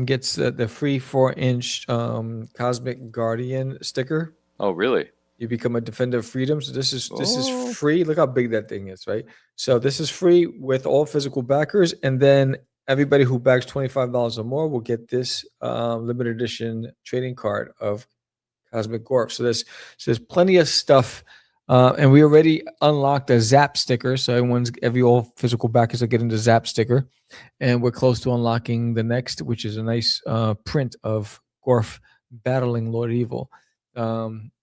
gets the free 4-inch Cosmic Guardian sticker. Oh, really? You become a defender of freedom. So this is free. Look how big that thing is, right? So this is free with all physical backers, and then everybody who backs $25 or more will get this limited edition trading card of Cosmic Gorf. So there's plenty of stuff, and we already unlocked a Zap sticker. So all physical backers are getting the Zap sticker, and we're close to unlocking the next, which is a nice print of Gorf battling Lord Evil.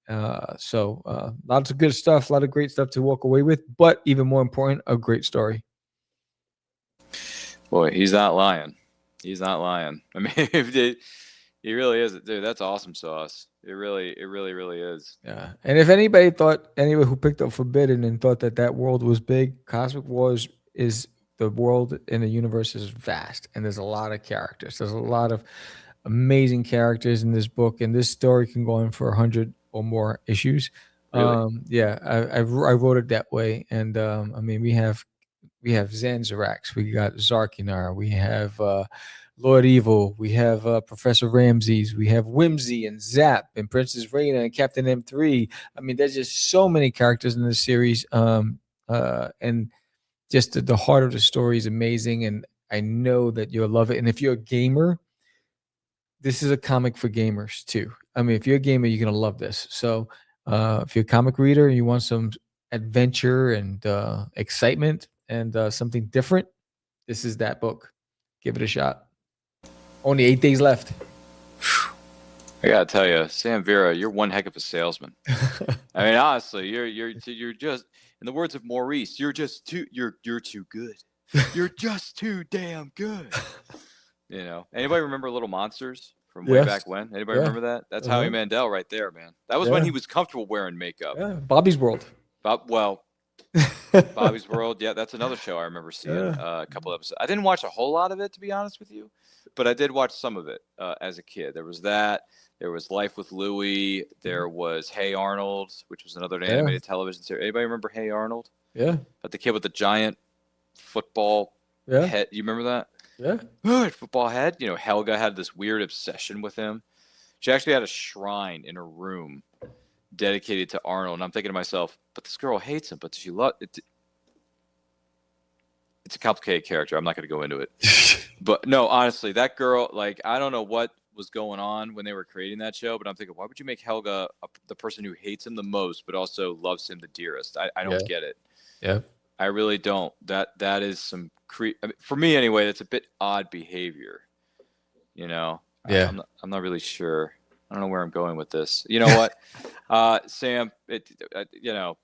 Lots of good stuff, a lot of great stuff to walk away with, but even more important, a great story. Boy, he's not lying. He's not lying. I mean, he really is, dude. That's awesome sauce. It really is. Yeah. And if anybody who picked up Forbidden and thought that world was big, Cosmic Wars is the world in the universe is vast, and there's a lot of characters. There's a lot of amazing characters in this book, and this story can go on for 100 or more issues. Really? I wrote it that way, and I mean we have Zanzarax, we got Zarkinar, we have Lord Evil, we have Professor Ramses, we have Whimsy and Zap and Princess Raina and Captain M3. I mean, there's just so many characters in this series, and just the heart of the story is amazing, and I know that you'll love it. And if you're a gamer, this is a comic for gamers too. I mean, if you're a gamer, you're gonna love this. So, if you're a comic reader and you want some adventure and excitement and something different, this is that book. Give it a shot. Only 8 days left. I gotta tell you, Sam Vera, you're one heck of a salesman. I mean, honestly, you're just, in the words of Maurice, you're too good. You're just too damn good. Anybody remember Little Monsters from way back when? Anybody remember that? That's Howie Mandel right there, man. That was when he was comfortable wearing makeup. Yeah, Bobby's World. Bobby's World. Yeah, that's another show I remember seeing a couple episodes. I didn't watch a whole lot of it, to be honest with you, but I did watch some of it as a kid. There was that. There was Life with Louie. There was Hey Arnold, which was another animated television series. Anybody remember Hey Arnold? Yeah. But the kid with the giant football head. You remember that? Yeah. Football head. Helga had this weird obsession with him. She actually had a shrine in her room dedicated to Arnold. And I'm thinking to myself, but this girl hates him, but she loves it. It's a complicated character. I'm not going to go into it. But no, honestly, that girl, I don't know what was going on when they were creating that show, but I'm thinking, why would you make Helga the person who hates him the most, but also loves him the dearest? I don't get it. Yeah. I really don't. That is some for me anyway. That's a bit odd behavior. You know, Yeah. I'm not really sure. I don't know where I'm going with this. You know what, Sam? You're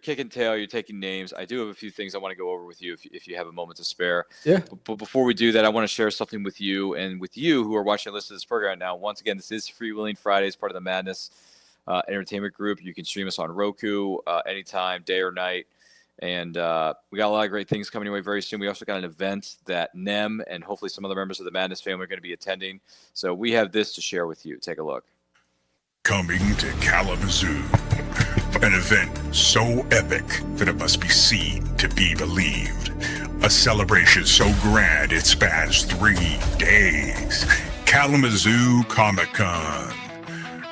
kicking tail. You're taking names. I do have a few things I want to go over with you if you have a moment to spare. Yeah. But before we do that, I want to share something with you and with you who are watching and listening to this program now. Once again, this is Freewheeling Friday, part of the Madness Entertainment Group. You can stream us on Roku anytime, day or night. And we got a lot of great things coming your way very soon. We also got an event that Nem and hopefully some other members of the Madness family are going to be attending. So we have this to share with you. Take a look. Coming to Kalamazoo, an event so epic that it must be seen to be believed. A celebration so grand it spans 3 days. Kalamazoo Comic-Con.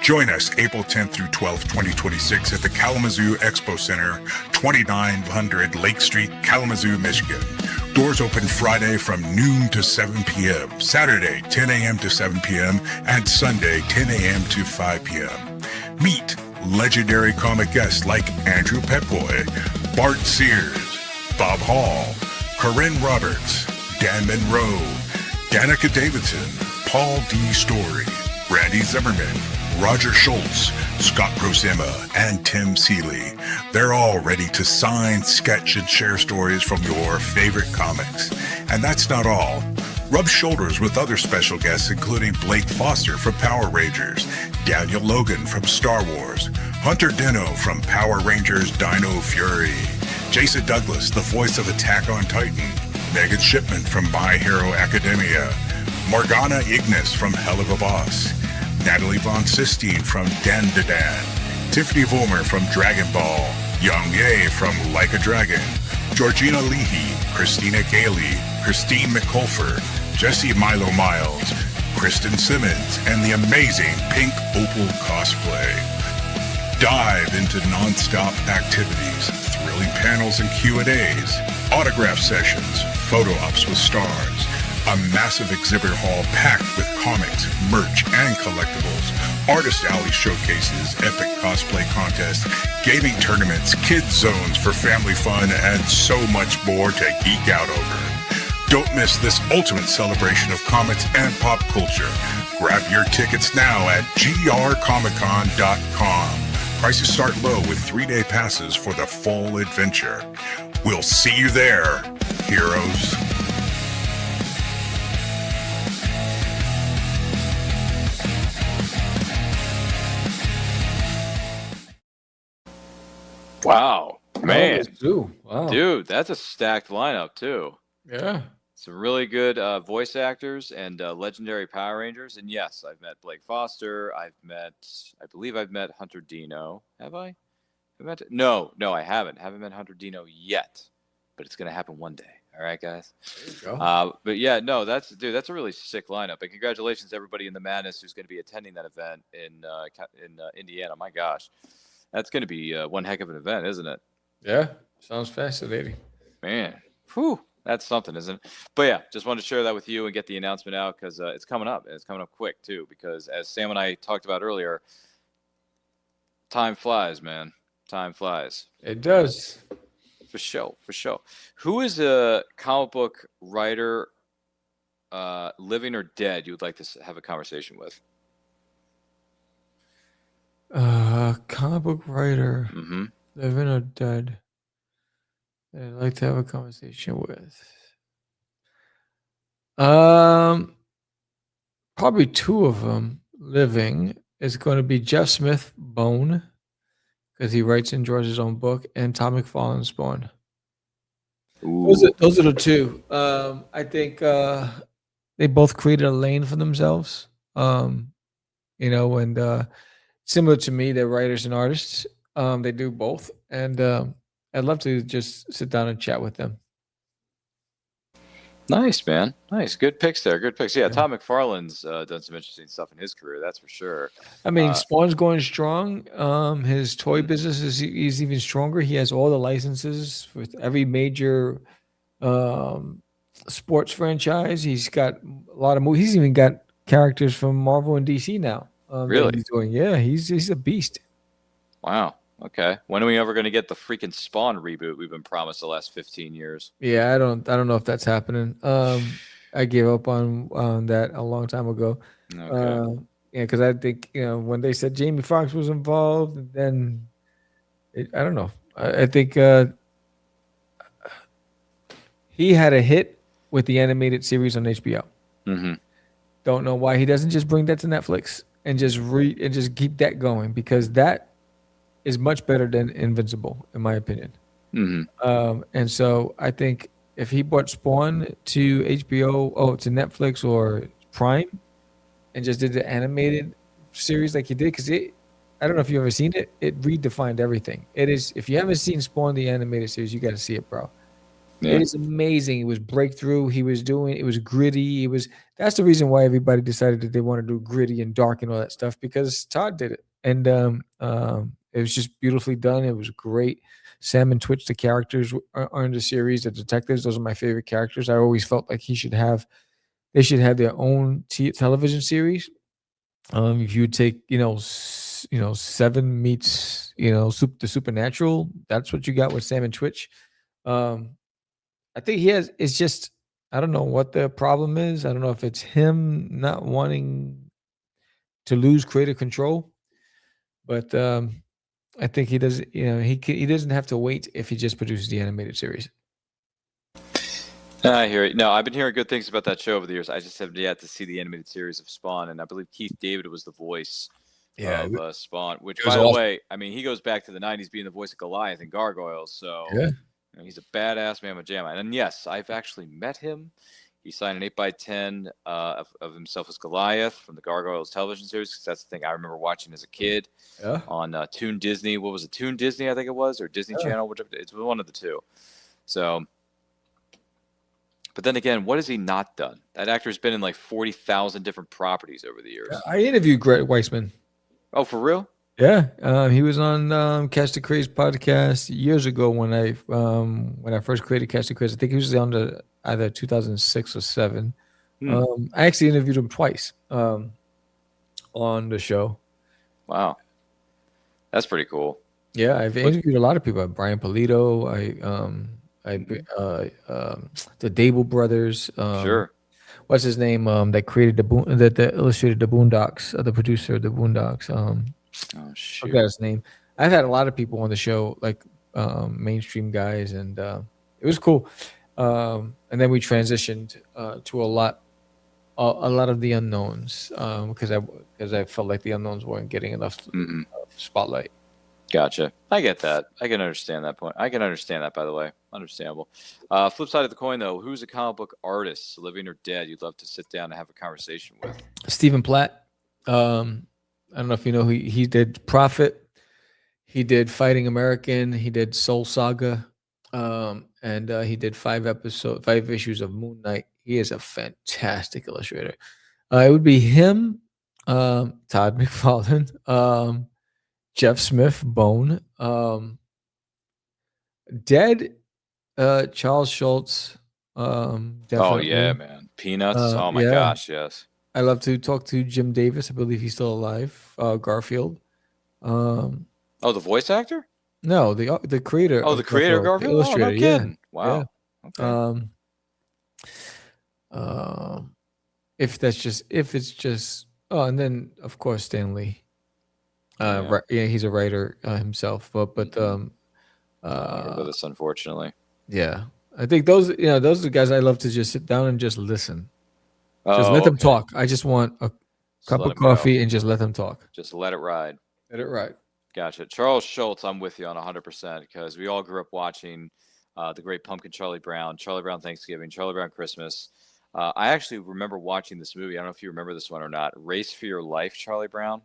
Join us April 10th through 12th, 2026 at the Kalamazoo Expo Center, 2900 Lake Street, Kalamazoo, Michigan. Doors open Friday from noon to 7 p.m., Saturday 10 a.m. to 7 p.m., and Sunday 10 a.m. to 5 p.m. Meet legendary comic guests like Andrew Petboy, Bart Sears, Bob Hall, Corinne Roberts, Dan Monroe, Danica Davidson, Paul D. Story, Randy Zimmerman, Roger Schultz, Scott Prosima, and Tim Seeley. They're all ready to sign, sketch, and share stories from your favorite comics. And that's not all. Rub shoulders with other special guests, including Blake Foster from Power Rangers, Daniel Logan from Star Wars, Hunter Dino from Power Rangers Dino Fury, Jason Douglas, the voice of Attack on Titan, Megan Shipman from My Hero Academia, Morgana Ignis from Hell of a Boss, Natalie Von Sistine from Dan to Dan, Tiffany Vollmer from Dragon Ball, Young Ye from Like a Dragon, Georgina Leahy, Christina Gailey, Christine McCulfer, Jesse Milo Miles, Kristen Simmons, and the amazing Pink Opal cosplay. Dive into non-stop activities, thrilling panels and Q&As, autograph sessions, photo ops with stars, a massive exhibit hall packed with comics, merch, and collectibles, artist alley showcases, epic cosplay contests, gaming tournaments, kids zones for family fun, and so much more to geek out over. Don't miss this ultimate celebration of comics and pop culture. Grab your tickets now at grcomiccon.com. Prices start low with 3-day passes for the full adventure. We'll see you there, heroes. Wow, man. Wow. Dude, that's a stacked lineup too. Yeah. Some really good voice actors and legendary Power Rangers. And yes, I've met Blake Foster. I believe I've met Hunter Dino. Have I? No, I haven't. Haven't met Hunter Dino yet, but it's going to happen one day. All right, guys. There you go. But yeah, no, that's a really sick lineup. And congratulations to everybody in the Madness who's going to be attending that event in Indiana. My gosh, that's going to be one heck of an event, isn't it? Yeah. Sounds fascinating. Man, whew. That's something, isn't it? But yeah, just wanted to share that with you and get the announcement out because it's coming up. And it's coming up quick, too, because as Sam and I talked about earlier, time flies, man. Time flies. It does. For sure. Who is a comic book writer, living or dead, you would like to have a conversation with? Comic book writer, Mm-hmm. living or dead, that I'd like to have a conversation with. Probably two of them living is going to be Jeff Smith Bone, because he writes and draws his own book, and Tom McFarlane's Spawn. Those are the two. I think they both created a lane for themselves. And similar to me, they're writers and artists. They do both, and I'd love to just sit down and chat with them. Nice, man. Nice. Good picks there. Good picks. Yeah, Tom McFarlane's done some interesting stuff in his career, that's for sure. I mean, Spawn's going strong. His toy business is even stronger. He has all the licenses with every major sports franchise. He's got a lot of movies. He's even got characters from Marvel and DC now. Really? He's doing. Yeah, he's a beast. Wow. Okay. When are we ever going to get the freaking Spawn reboot we've been promised the last 15 years? Yeah, I don't know if that's happening. I gave up on that a long time ago. Okay. Yeah, because I think when they said Jamie Foxx was involved, then I don't know. I think he had a hit with the animated series on HBO. Mm-hmm. Don't know why he doesn't just bring that to Netflix and just keep that going, because that is much better than Invincible, in my opinion. Mm-hmm. And so I think if he brought Spawn to HBO, to Netflix or Prime, and just did the animated series like he did, because I don't know if you've ever seen it. It redefined everything. It is, if you haven't seen Spawn the animated series, you got to see it, bro. Yeah. It is amazing. It was breakthrough. It was gritty. That's the reason why everybody decided that they want to do gritty and dark and all that stuff, because Todd did it. And it was just beautifully done. It was great. Sam and Twitch, the characters are in the series, the detectives, those are my favorite characters. I always felt like they should have their own television series. If you take, Seven meets, the Supernatural, that's what you got with Sam and Twitch. Um, I think it's just, I don't know what the problem is. I don't know if it's him not wanting to lose creative control, but I think he does. He doesn't have to wait if he just produces the animated series. I hear it. No, I've been hearing good things about that show over the years. I just have yet to see the animated series of Spawn, and I believe Keith David was the voice of Spawn. Which, it was by the awesome. way, I mean, he goes back to the '90s being the voice of Goliath in Gargoyles. So Yeah. he's a badass mamma jamma. And yes, I've actually met him. He signed an 8x10 of himself as Goliath from the Gargoyles television series, because that's the thing I remember watching as a kid on Toon Disney. What was it? Toon Disney, I think it was, or Disney Channel, whichever. It's one of the two. So, but then again, what has he not done? That actor's been in like 40,000 different properties over the years. I interviewed Greg Weisman. Oh, for real? Yeah, he was on Catch the Craze podcast years ago when I first created Catch the Craze. I think he was on either 2006 or 7. I actually interviewed him twice on the show. Wow, that's pretty cool. Yeah, I've interviewed a lot of people. Brian Polito, the Dable brothers. Sure. What's his name? That created that illustrated the Boondocks. The producer of the Boondocks. Oh I shoot. forgot his name. I've had a lot of people on the show, like mainstream guys, and it was cool. And then we transitioned to a lot of the unknowns, because I felt like the unknowns weren't getting enough spotlight. Gotcha. I get that. I can understand that point. I can understand that, by the way. Understandable. Flip side of the coin, though, who's a comic book artist, living or dead, you'd love to sit down and have a conversation with? Stephen Platt. I don't know if you know, he did Prophet, he did Fighting American, he did Soul Saga, and he did 5 issues of Moon Knight. He is a fantastic illustrator. It would be him, Todd McFarlane, Jeff Smith, Bone, dead, Charles Schultz. Definitely. Oh yeah, man. Peanuts. Oh my gosh, yes. I love to talk to Jim Davis. I believe he's still alive. Garfield. Oh, the voice actor? No, the creator. Oh, the creator of Garfield. The illustrator. Oh, no kidding. Yeah. Wow. Okay. If it's just. Oh, and then of course Stan Lee. He's a writer himself. But With us, unfortunately. Yeah, I think those are the guys I love to just sit down and just listen. Just let them talk. I just want a cup of coffee and just let them talk. Just let it ride. Let it ride. Gotcha. Charles Schultz, I'm with you on 100%, because we all grew up watching The Great Pumpkin, Charlie Brown Thanksgiving, Charlie Brown Christmas. I actually remember watching this movie. I don't know if you remember this one or not. Race for Your Life, Charlie Brown.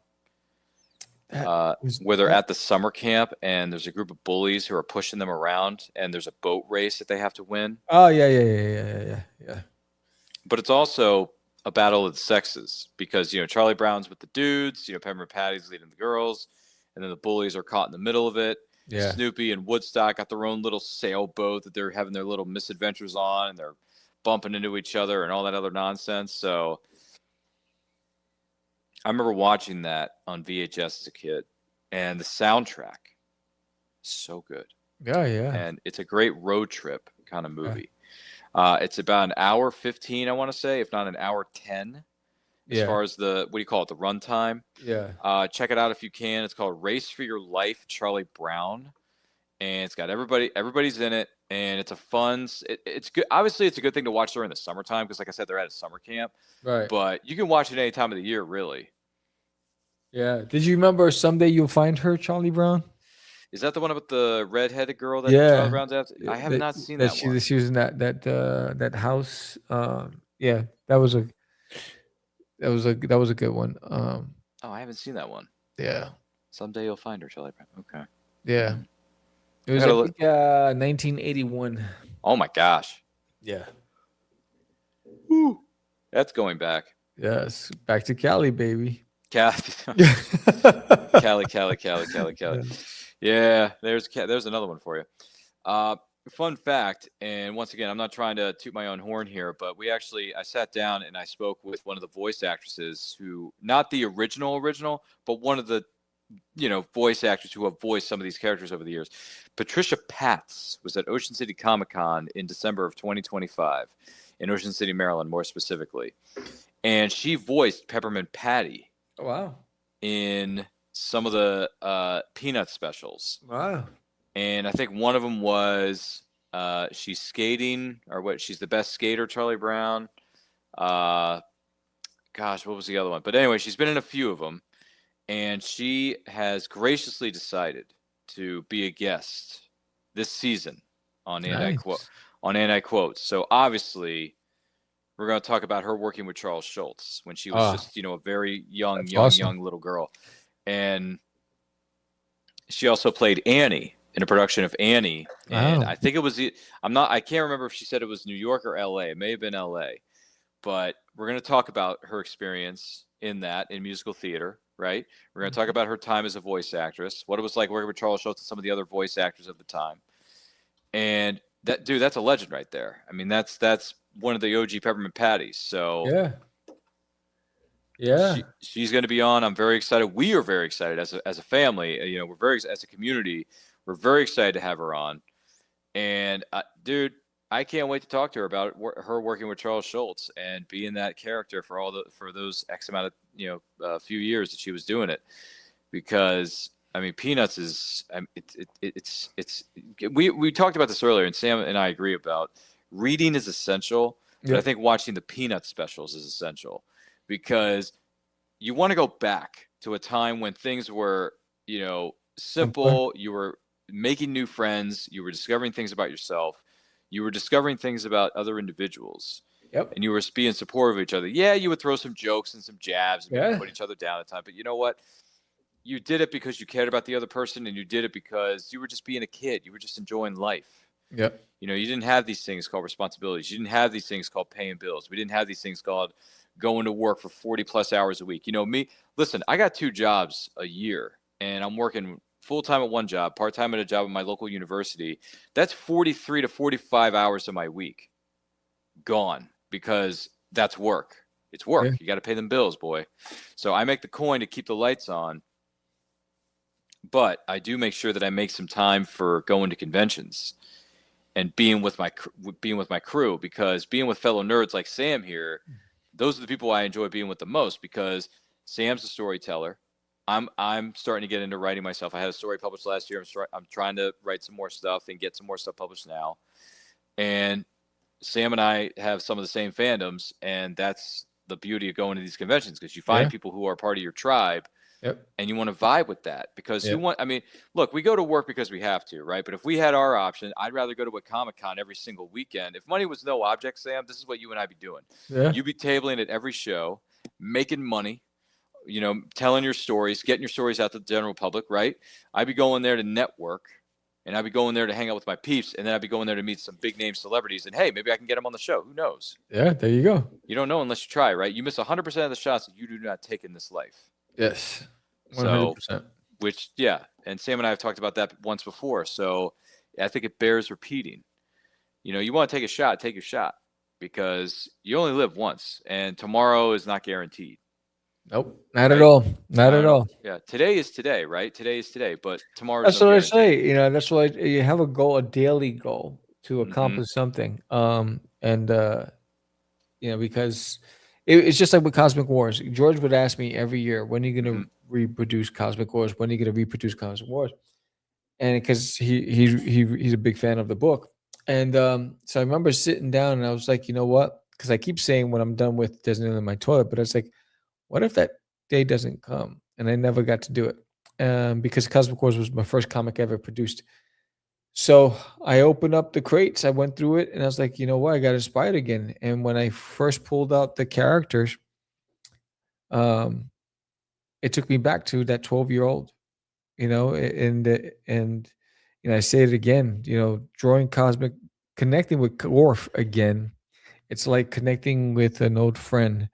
Where they're at the summer camp and there's a group of bullies who are pushing them around, and there's a boat race that they have to win. Oh yeah. But it's also a battle of the sexes, because Charlie Brown's with the dudes, Peppermint Patty's leading the girls, and then the bullies are caught in the middle of it. Yeah. Snoopy and Woodstock got their own little sailboat that they're having their little misadventures on, and they're bumping into each other and all that other nonsense. So I remember watching that on VHS as a kid, and the soundtrack So good. Yeah, yeah. And it's a great road trip kind of movie. It's about an hour 15, I want to say, if not an hour 10, as far as the, what do you call it, the runtime. Yeah. Check it out if you can. It's called Race for Your Life, Charlie Brown. And it's got everybody's in it, and it's a fun. It's good. Obviously, it's a good thing to watch during the summertime because, like I said, they're at a summer camp. Right. But you can watch it any time of the year, really. Yeah. Did you remember Someday You'll Find Her, Charlie Brown? Is that the one about the redheaded girl that Yeah. Charlie Brown's after? I have not seen that one. She was in that house. Yeah, that was a good one. Oh, I haven't seen that one. Yeah. Someday You'll Find Her, Charlie Brown. Okay. Yeah. It was 1981. Oh my gosh. Yeah. Woo. That's going back. Yes. Back to Cali, baby. Cali. Yeah, there's another one for you. Fun fact, and once again, I'm not trying to toot my own horn here, but I sat down and I spoke with one of the voice actresses who, not the original, but one of the, voice actors who have voiced some of these characters over the years. Patricia Patz was at Ocean City Comic-Con in December of 2025, in Ocean City, Maryland, more specifically. And she voiced Peppermint Patty. Oh, wow. In some of the Peanuts specials. Wow. And I think one of them was she's skating, or what? She's the best skater, Charlie Brown. Gosh, what was the other one? But anyway, she's been in a few of them. And she has graciously decided to be a guest this season on Anti-Quotes. So obviously, we're going to talk about her working with Charles Schultz when she was just, a very young little girl. And she also played Annie in a production of Annie. And I think it was, I can't remember if she said it was New York or LA. It may have been LA. But we're going to talk about her experience in musical theater, right? We're going to talk about her time as a voice actress, what it was like working with Charles Schultz and some of the other voice actors of the time. And that's a legend right there. I mean, that's one of the OG Peppermint Patties. So she's going to be on. I'm very excited. We are very excited as a family. As a community, we're very excited to have her on. And dude, I can't wait to talk to her about her working with Charles Schultz and being that character for those X amount of few years that she was doing it. Because I mean, Peanuts is we talked about this earlier, and Sam and I agree about reading is essential. But I think watching the Peanuts specials is essential because you want to go back to a time when things were, simple. You were making new friends. You were discovering things about yourself. You were discovering things about other individuals. Yep. And you were being supportive of each other. Yeah, you would throw some jokes and some jabs and put each other down at times. But you know what? You did it because you cared about the other person, and you did it because you were just being a kid. You were just enjoying life. Yep. You didn't have these things called responsibilities. You didn't have these things called paying bills. We didn't have these things called going to work for 40 plus hours a week. Listen, I got 2 jobs a year, and I'm working full-time at one job, part-time at a job at my local university. That's 43 to 45 hours of my week gone because that's work. It's work. Yeah. You got to pay them bills, boy. So I make the coin to keep the lights on, but I do make sure that I make some time for going to conventions and being with my crew, because being with fellow nerds like Sam here, those are the people I enjoy being with the most, because Sam's a storyteller. I'm starting to get into writing myself. I had a story published last year. I'm trying to write some more stuff and get some more stuff published now. And Sam and I have some of the same fandoms, and that's the beauty of going to these conventions, because you find people who are part of your tribe. Yep. And you want to vibe with that, because look, we go to work because we have to, right? But if we had our option, I'd rather go to a Comic-Con every single weekend. If money was no object, Sam, this is what you and I be doing. Yeah. You'd be tabling at every show, making money, telling your stories, getting your stories out to the general public, right? I'd be going there to network, and I'd be going there to hang out with my peeps, and then I'd be going there to meet some big name celebrities, and hey, maybe I can get them on the show. Who knows? Yeah, there you go. You don't know unless you try, right? You miss 100% of the shots that you do not take in this life. Yes, 100%. So, and Sam and I have talked about that once before, so I think it bears repeating. You want to take a shot, take your shot, because you only live once, and tomorrow is not guaranteed. Nope, not at right? all. Not No, at no, no. all. Yeah, today is today, right? Today is today, but tomorrow's That's no what I guarantee. say. That's why you have a goal, a daily goal to Hmm. accomplish something. And because it's just like with Cosmic Wars. George would ask me every year, "When are you going Hmm. to reproduce Cosmic Wars? When are you going to reproduce Cosmic Wars?" And because he's a big fan of the book, and so I remember sitting down and I was like, you know what? Because I keep saying when I'm done with Disneyland in my toilet, but it's like, what if that day doesn't come? And I never got to do it because Cosmic Wars was my first comic ever produced. So I opened up the crates, I went through it, and I was like, you know what? I got inspired again. And when I first pulled out the characters, um, it took me back to that 12-year-old, and I say it again, drawing cosmic, connecting with Orf again. It's like connecting with an old friend.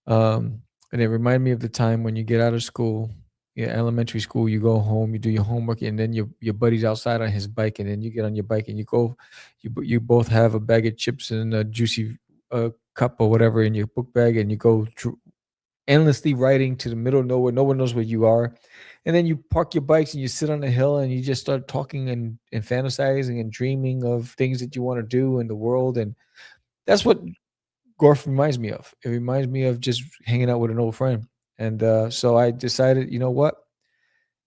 And it reminded me of the time when you get out of school, elementary school, you go home, you do your homework, and then your buddy's outside on his bike, and then you get on your bike and you go, you both have a bag of chips and a juicy cup or whatever in your book bag, and you go endlessly riding to the middle of nowhere. No one knows where you are. And then you park your bikes and you sit on the hill and you just start talking and fantasizing and dreaming of things that you want to do in the world. And that's what Gorf reminds me of. It reminds me of just hanging out with an old friend. And so I decided, you know what?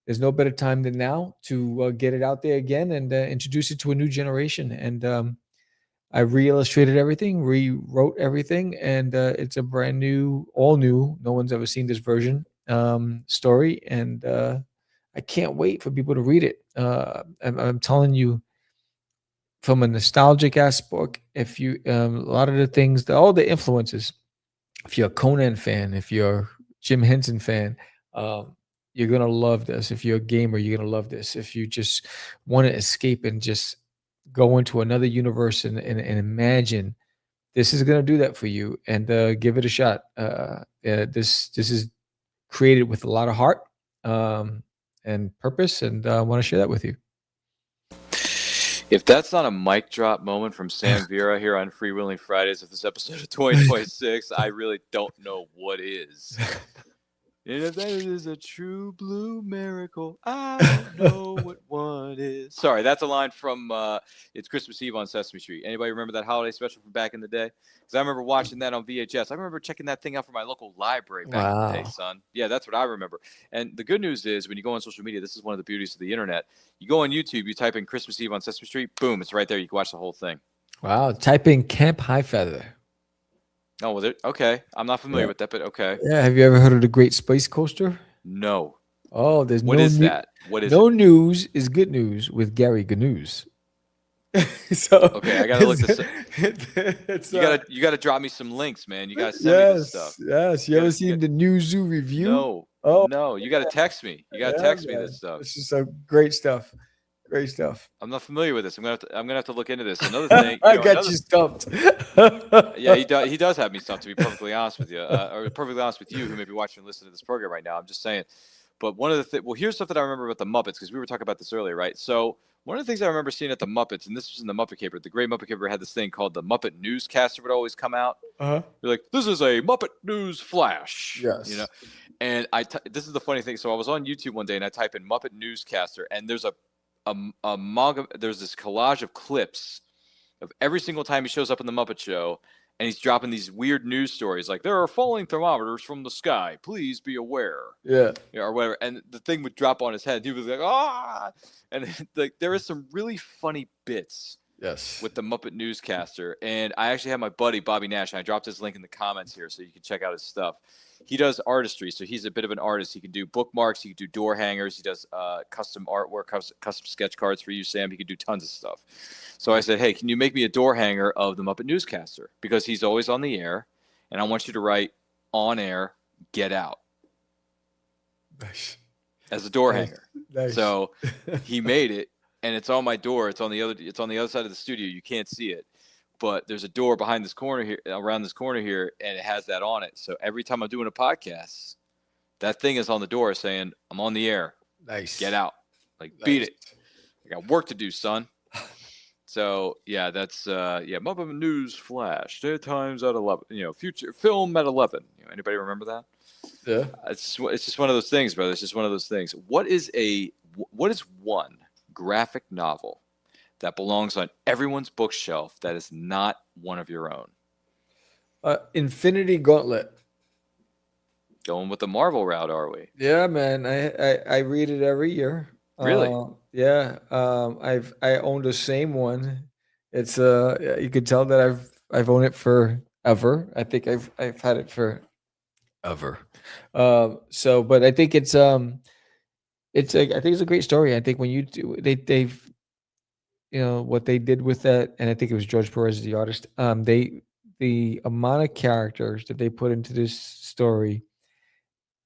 There's no better time than now to get it out there again and introduce it to a new generation. And I re-illustrated everything, rewrote everything, and it's a brand new, all new. No one's ever seen this version story, and I can't wait for people to read it. I'm telling you, from a nostalgic aspect, if you a lot of the things, all the influences. If you're a Conan fan, if you're a Jim Henson fan, um, you're gonna love this. If you're a gamer, you're gonna love this. If you just want to escape and just go into another universe and imagine, this is going to do that for you, and give it a shot. This is created with a lot of heart and purpose, and I want to share that with you. If that's not a mic drop moment from Sam Vera here on Freewheeling Fridays of this episode of 2026, I really don't know what is. And if that is a true blue miracle, I don't know what one is. Sorry, that's a line from It's Christmas Eve on Sesame Street. Anybody remember that holiday special from back in the day? Because I remember watching that on VHS. I remember checking that thing out from my local library back in the day, Wow. son. Yeah, that's what I remember. And the good news is when you go on social media, this is one of the beauties of the internet. You go on YouTube, you type in Christmas Eve on Sesame Street, boom, it's right there. You can watch the whole thing. Wow. Type in Camp High Feather. Oh, was it? Okay. I'm not familiar with that, but okay. Yeah. Have you ever heard of the Great Space Coaster? No. Oh, there's What no is that? What is no it? news is good news with Gary Gnews. So okay, I gotta look this up. It's, You gotta drop me some links, man. You gotta send me this stuff. Yes. You ever seen the New Zoo review? No. Oh, No. You gotta text me. You gotta yeah, text me man. this stuff. This is some great stuff. Great stuff. I'm not familiar with this. I'm gonna have to look into this. Another thing. I got you stumped. Yeah, he does have me stumped, to be perfectly honest with you, or perfectly honest with you, who may be watching and listening to this program right now. I'm just saying. But one of the things, well, here's something I remember about the Muppets, because we were talking about this earlier, right? So one of the things I remember seeing at the Muppets, and this was in the Muppet Caper, the Great Muppet Caper had this thing called the Muppet Newscaster would always come out. Uh-huh. You're like, this is a Muppet News Flash. Yes. You know, and this is the funny thing. So I was on YouTube one day and I type in Muppet Newscaster, and there's a manga. There's this collage of clips of every single time he shows up in the Muppet Show, and he's dropping these weird news stories like there are falling thermometers from the sky. Please be aware. Yeah. Or whatever. And the thing would drop on his head. He was like, ah, and like there is some really funny bits. Yes. With the Muppet Newscaster. And I actually have my buddy Bobby Nash, and I dropped his link in the comments here so you can check out his stuff. He does artistry, so he's a bit of an artist. He can do bookmarks, he can do door hangers, he does custom artwork, custom sketch cards for you, Sam. He can do tons of stuff. So I said, hey, can you make me a door hanger of the Muppet Newscaster? Because he's always on the air, and I want you to write on air, get out. Nice. As a door hanger. Nice. So he made it. And it's on my door. It's on the other side of the studio. You can't see it, but there's a door behind this corner here, around this corner here, and it has that on it. So every time I'm doing a podcast, that thing is on the door saying, "I'm on the air. Nice. Get out. Like beat it. I got work to do, son." So yeah, that's Muppet News Flash. Times at 11. Future film at 11. Anybody remember that? Yeah. It's just one of those things, brother. It's just one of those things. What is one graphic novel that belongs on everyone's bookshelf that is not one of your own? Infinity Gauntlet. Going with the Marvel route, are we? Yeah, man. I read it every year. Really? Yeah. I own the same one. It's you could tell that I've owned it forever. I think I've had it for ever. So but I think I think it's a great story. I think when you do they've what they did with that, and I think it was George Perez, the artist. The amount of characters that they put into this story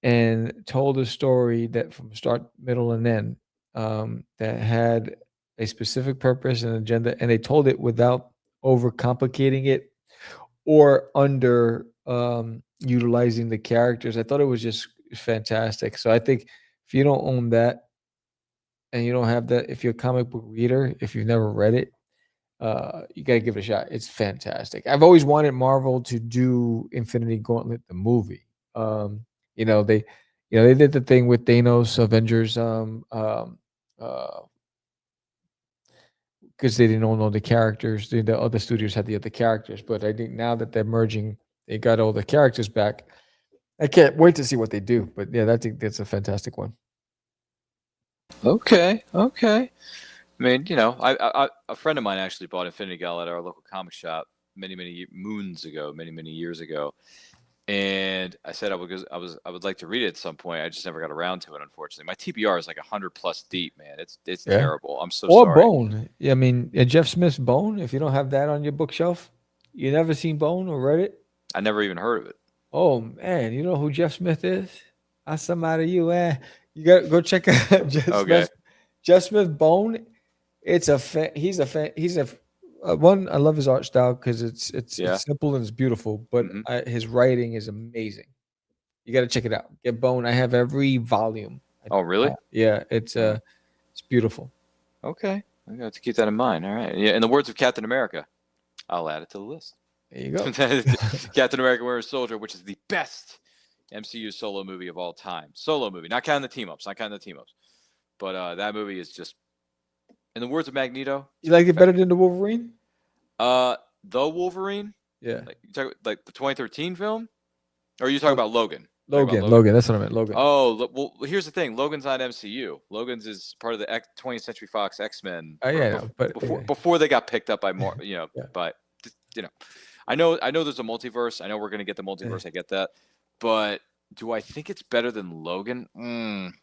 and told a story that from start, middle, and end that had a specific purpose and agenda, and they told it without overcomplicating it or under utilizing the characters. I thought it was just fantastic. So I think if you don't own that and you don't have that, if you're a comic book reader, if you've never read it, you got to give it a shot. It's fantastic. I've always wanted Marvel to do Infinity Gauntlet, the movie. They, they did the thing with Thanos, Avengers, because they didn't own all the characters. The other studios had the other characters, but I think now that they're merging, they got all the characters back. I can't wait to see what they do. But yeah, I think that's a fantastic one. Okay. I mean, a friend of mine actually bought Infinity Gauntlet at our local comic shop many years ago, and I said I would like to read it at some point. I just never got around to it, unfortunately. My TBR is like 100+ deep, man. It's terrible. I'm so or sorry. Bone. I mean, Jeff Smith's Bone. If you don't have that on your bookshelf, you never seen Bone or read it. I never even heard of it. Oh man, you know who Jeff Smith is? That's somebody you you gotta go check out Jeff Smith Bone. It's he's a one. I love his art style because it's simple and it's beautiful, but his writing is amazing. You got to check it out. Get Bone. I have every volume. Oh really? Yeah, it's beautiful. Okay, I got to keep that in mind. All right. Yeah. In the words of Captain America, I'll add it to the list. There you go. Captain America: Winter Soldier, which is the best MCU solo movie of all time. Solo movie, not counting the team ups. But that movie is just, in the words of Magneto. You like it better than the Wolverine? The Wolverine? Yeah. You talk like the 2013 film? Or are you talking about Logan? Logan. That's what I meant. Logan. Oh, well, here's the thing. Logan's not MCU. Logan's is part of the 20th Century Fox X-Men. Before they got picked up by more, but I know there's a multiverse. I know we're going to get the multiverse. I get that. But do I think it's better than Logan?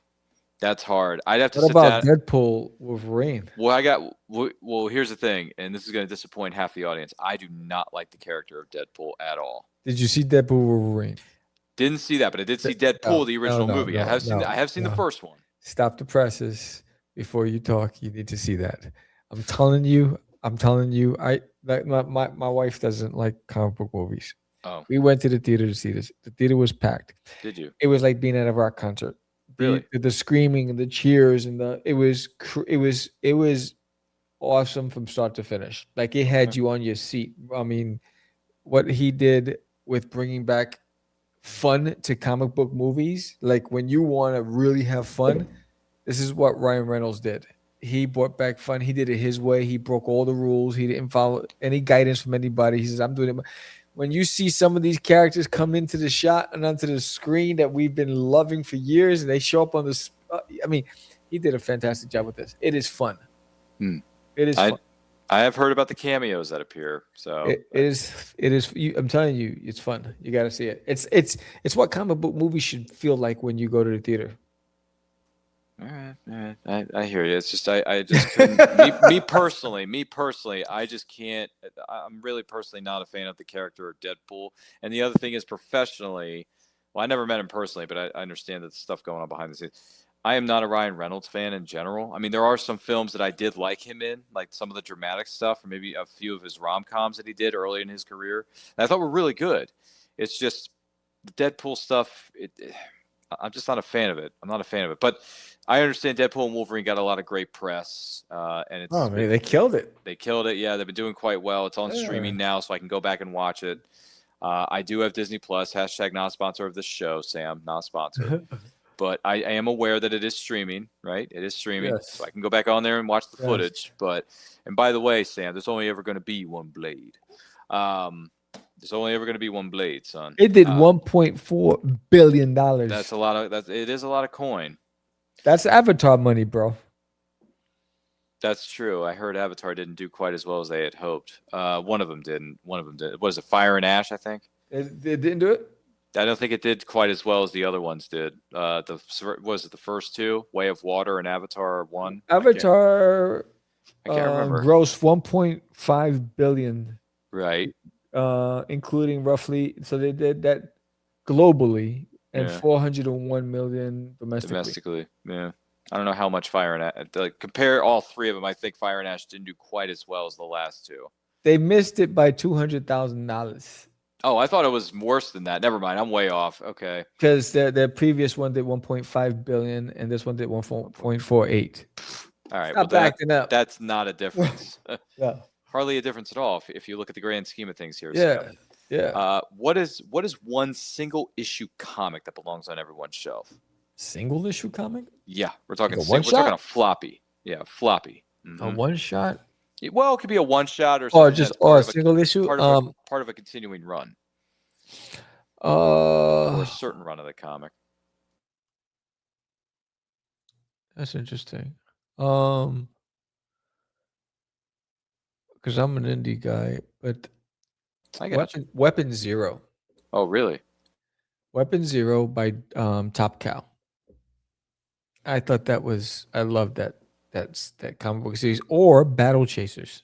That's hard. I'd have to sit down. What about Deadpool Wolverine? Well, here's the thing, and this is going to disappoint half the audience. I do not like the character of Deadpool at all. Did you see Deadpool Wolverine? Didn't see that, but I did see Deadpool, the original movie. I have seen the first one. Stop the presses before you talk. You need to see that. I'm telling you. I like my wife doesn't like comic book movies. Oh. We went to the theater to see this. The theater was packed. Did you? It was like being at a rock concert. Really? The screaming and the cheers and it was awesome from start to finish. Like it had you on your seat. I mean, what he did with bringing back fun to comic book movies, like when you want to really have fun, this is what Ryan Reynolds did. He brought back fun. He did it his way. He broke all the rules. He didn't follow any guidance from anybody. He says, I'm doing it. When you see some of these characters come into the shot and onto the screen that we've been loving for years, and they show up on this, he did a fantastic job with this. It is fun. It is fun. I have heard about the cameos that appear. So it is. I'm telling you, it's fun. You got to see it. It's what comic book movies should feel like when you go to the theater. All right. I hear you. It's just I just couldn't, me personally, I just can't. I'm really personally not a fan of the character of Deadpool. And the other thing is professionally, well, I never met him personally, but I understand that the stuff going on behind the scenes. I am not a Ryan Reynolds fan in general. I mean, there are some films that I did like him in, like some of the dramatic stuff, or maybe a few of his rom-coms that he did early in his career that I thought were really good. It's just the Deadpool stuff. I'm just not a fan of it. But I understand Deadpool and Wolverine got a lot of great press, and it's they killed it. They killed it. Yeah, they've been doing quite well. It's on streaming now, so I can go back and watch it. I do have Disney Plus. # not sponsor of the show, Sam, not sponsor. But I am aware that it is streaming, right? It is streaming. Yes. So I can go back on there and watch the Yes. footage. And by the way, Sam, there's only ever going to be one blade. There's only ever going to be one blade, son. It did $1.4 billion. That's a lot of it is a lot of coin. That's Avatar money, bro. That's true. I heard Avatar didn't do quite as well as they had hoped. One of them didn't. One of them did. Was it Fire and Ash, I think? It didn't do it? I don't think it did quite as well as the other ones did. Was it the first two? Way of Water and Avatar 1? Avatar I can't remember. grossed 1.5 billion, Right. including roughly, so they did that globally, and Yeah. 401 million domestically. Domestically, yeah. I don't know how much Fire and Ash. Compare all three of them. I think Fire and Ash didn't do quite as well as the last two. They missed it by $200,000 Oh, I thought it was worse than that. Never mind. I'm way off. Okay. because their previous one did 1.5 billion, and this one did 1.48. All right. Stop acting up. That's not a difference. Yeah. Hardly a difference at all if you look at the grand scheme of things here. Yeah. Sam. Yeah. What is one single issue comic that belongs on everyone's shelf? Single issue comic? Yeah, we're talking. Like a We're one-shot? talking a floppy. Yeah, floppy. A Mhm. one shot? Well, it could be a one shot or Or something just that's part a of single issue? part of a continuing run or a certain run of the comic. That's interesting. Because I'm an indie guy, but I got you. Weapon Zero. Oh, really? Weapon Zero by Top Cow. I thought that was, I love that comic book series. Or Battle Chasers.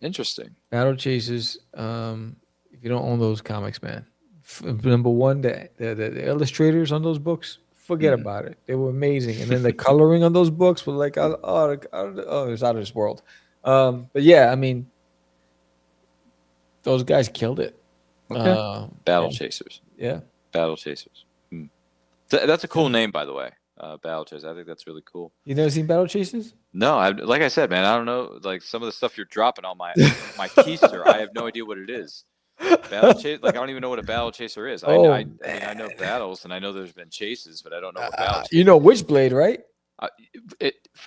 Interesting. Battle Chasers. If you don't own those comics, man, number one, the illustrators on those books, forget about it. They were amazing, and then the coloring on those books were like, it was out of this world. But yeah, I mean, those guys killed it. Okay. Battle yeah. Chasers. Yeah. Battle Chasers. That's a cool name, by the way. Battle Chasers. I think that's really cool. You never seen Battle Chasers? No, like I said, man, I don't know. Like some of the stuff you're dropping on my keister, I have no idea what it is. Battle chase, like I don't even know what a battle chaser is. I mean, I know battles and I know there's been chases, but I don't know what battle. You know Witchblade, right?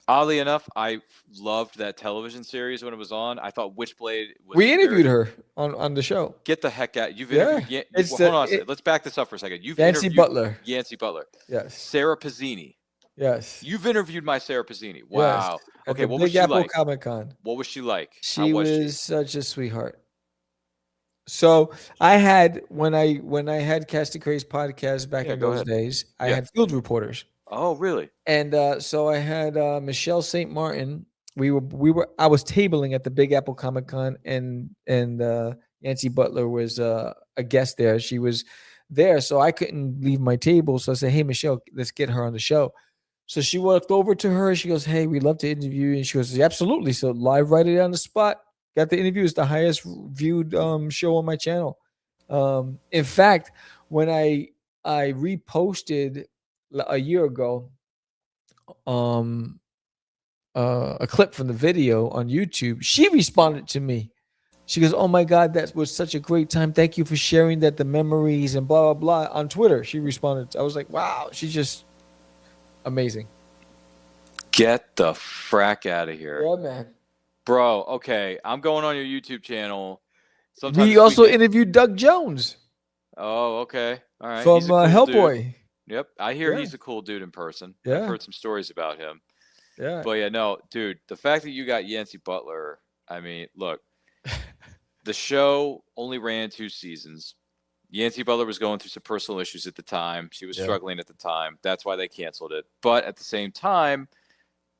Oddly enough, I loved that television series when it was on. I thought Witchblade was. We interviewed her on the show. Get the heck out! You've interviewed. Hold on a second. Let's back this up for a second. You've Yancey interviewed Butler. Yancey Butler. Yes. Sarah Pazzini. Yes. You've interviewed my Sarah Pazzini. Wow. Yes. Okay. What Big was she Apple like? Comic-Con. What was she like? She was such a sweetheart. So I had when I had Cast the Craze podcast back in those days, I had field reporters. Oh, really? And so I had Michelle St. Martin. I was tabling at the Big Apple Comic Con, and Yancey Butler was a guest there. She was there, so I couldn't leave my table. So I said, "Hey, Michelle, let's get her on the show." So she walked over to her. She goes, "Hey, we'd love to interview you." And she goes, "Absolutely." So live right it on the spot. Got the interview. It's the highest viewed show on my channel. In fact, when I reposted a year ago a clip from the video on YouTube, she responded to me. She goes, "Oh my God, that was such a great time. Thank you for sharing that, the memories and blah, blah, blah." On Twitter, she responded. I was like, wow, she's just amazing. Get the frack out of here. Yeah, man. Bro, okay. I'm going on your YouTube channel. We also interviewed Doug Jones. Oh, okay. All right. From cool Hellboy. Dude. Yep. I hear he's a cool dude in person. Yeah. I've heard some stories about him. Yeah. But yeah, no, dude, the fact that you got Yancey Butler, I mean, look, the show only ran 2 seasons. Yancey Butler was going through some personal issues at the time. She was struggling at the time. That's why they canceled it. But at the same time,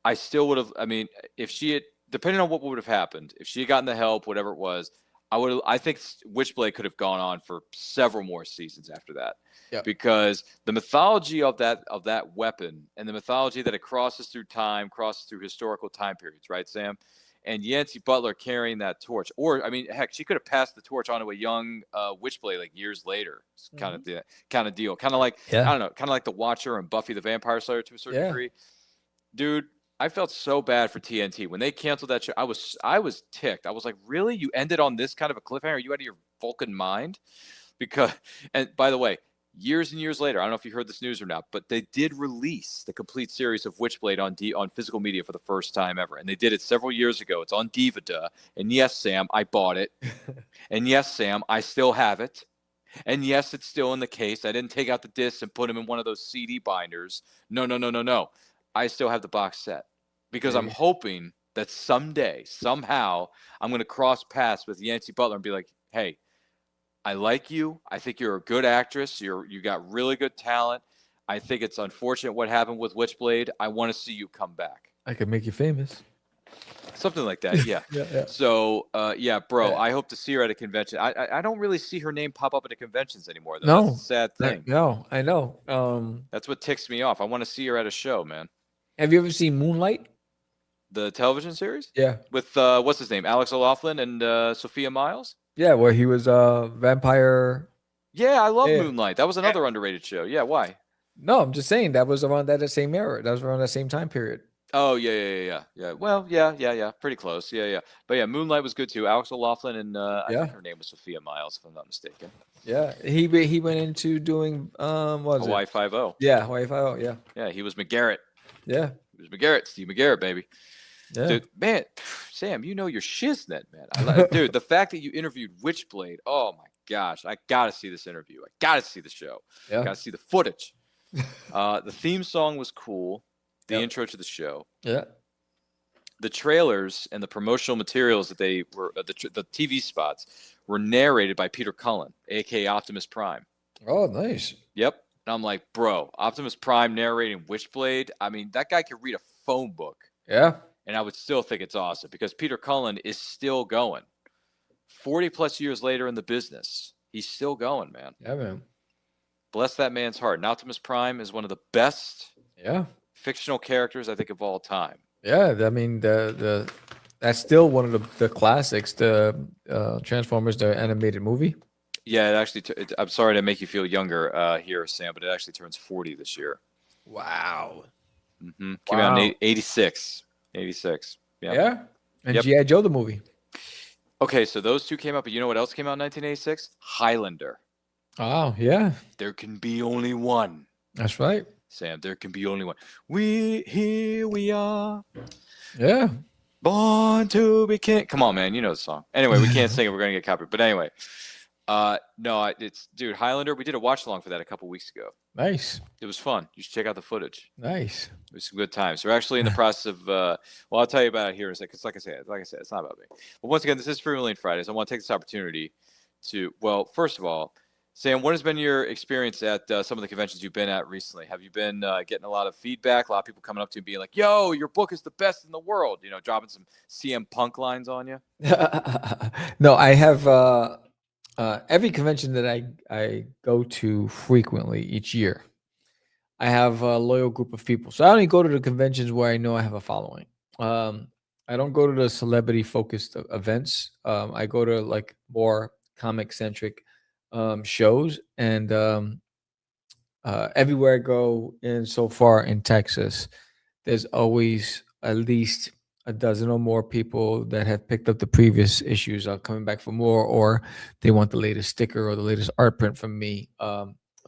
I still would have, I mean, if she had, depending on what would have happened, if she had gotten the help, whatever it was, I think Witchblade could have gone on for several more seasons after that. Yep. Because the mythology of that weapon and the mythology that it crosses through time, crosses through historical time periods, right, Sam? And Yancey Butler carrying that torch, or I mean, heck, she could have passed the torch on to a young Witchblade like years later, kind of deal, kind of like I don't know, kind of like the Watcher and Buffy the Vampire Slayer to a certain degree. Dude, I felt so bad for TNT when they canceled that show. I was ticked. I was like, really? You ended on this kind of a cliffhanger? Are you out of your fucking mind? Because, and by the way, years and years later, I don't know if you heard this news or not, but they did release the complete series of Witchblade on physical media for the first time ever. And they did it several years ago. It's on Divida. And yes, Sam, I bought it. And yes, Sam, I still have it. And yes, it's still in the case. I didn't take out the discs and put them in one of those CD binders. No. I still have the box set because I'm hoping that someday, somehow, I'm going to cross paths with Yancey Butler and be like, hey, I like you. I think you're a good actress. You got really good talent. I think it's unfortunate what happened with Witchblade. I want to see you come back. I could make you famous. Something like that, yeah. Yeah. So, bro, Yeah. I hope to see her at a convention. I don't really see her name pop up at the conventions anymore, though. No. That's a sad thing. No, I know. That's what ticks me off. I want to see her at a show, man. Have you ever seen Moonlight? The television series? Yeah. With, what's his name? Alex O'Loughlin and Sophia Myles? Yeah, where he was a vampire. Yeah, I love Yeah. Moonlight. That was another underrated show. Yeah, why? No, I'm just saying that was around that same era. That was around that same time period. Oh, yeah. Well, yeah. Pretty close. Yeah. But yeah, Moonlight was good too. Alex O'Loughlin and I Yeah. think her name was Sophia Myles, if I'm not mistaken. Yeah, he went into doing what was Hawaii it? 5-0. Yeah, Hawaii 5-0. Yeah, Yeah, he was McGarrett. yeah, He was McGarrett, Steve McGarrett, baby. yeah. Dude, man, Sam, you know your shiznit, man. Dude, the fact that you interviewed Witchblade, oh my gosh, I gotta see this interview. I gotta see the show. Yeah. Gotta see the footage. The theme song was cool. The Yep. intro to the show. Yeah. The trailers and the promotional materials that they were, the TV spots, were narrated by Peter Cullen, aka Optimus Prime. Oh, nice. Yep. And I'm like, bro, Optimus Prime narrating Witchblade. I mean, that guy could read a phone book. Yeah. And I would still think it's awesome because Peter Cullen is still going. 40 plus years later in the business, he's still going, man. Yeah, man. Bless that man's heart. And Optimus Prime is one of the best Yeah. fictional characters, I think, of all time. Yeah. I mean, the that's still one of the classics. The Transformers, the animated movie. Yeah, it actually. I'm sorry to make you feel younger here, Sam, but it actually turns 40 this year. Wow. Mm-hmm. Came out in 86. 86. Yeah. Yeah. And Yep. G.I. Joe the movie. Okay, so those two came out, but you know what else came out in 1986? Highlander. Oh, yeah. There can be only one. That's right. Sam, there can be only one. Here we are, Yeah. born to be king. Come on, man, you know the song. Anyway, we can't sing it. We're gonna get copied. But anyway, no, it's dude, Highlander. We did a watch along for that a couple weeks ago. Nice. It was fun. You should check out the footage. Nice. It was some good times. We're actually in the process of. Well, I'll tell you about it here in a second. Because like I said, it's not about me. But once again, this is Freewheeling Friday, so I want to take this opportunity to. Well, first of all, Sam, what has been your experience at some of the conventions you've been at recently? Have you been getting a lot of feedback? A lot of people coming up to you being like, "Yo, your book is the best in the world." You know, dropping some CM Punk lines on you. No, I have every convention that I go to frequently each year. I have a loyal group of people. So I only go to the conventions where I know I have a following. I don't go to the celebrity focused events. I go to like more comic centric shows, and everywhere I go in so far in Texas, there's always at least a dozen or more people that have picked up the previous issues are coming back for more, or they want the latest sticker or the latest art print from me.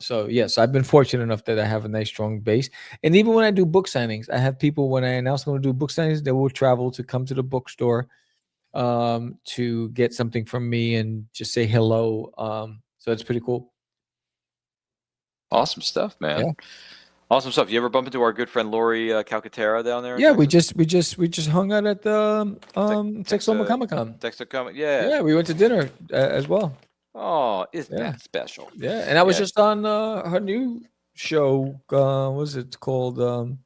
So yes, I've been fortunate enough that I have a nice strong base. And even when I do book signings, I have people, when I announce I'm going to do book signings, they will travel to come to the bookstore to get something from me and just say hello. So it's pretty cool. Awesome stuff, man. Yeah. Awesome stuff. You ever bump into our good friend Lori Calcaterra down there? in Yeah, we Texas? just hung out at the Texoma Comic Con. Texas Comic. Yeah. Yeah, we went to dinner as well. Oh, isn't Yeah. that special? Yeah, and I was Yeah. just on her new show. What was it called? The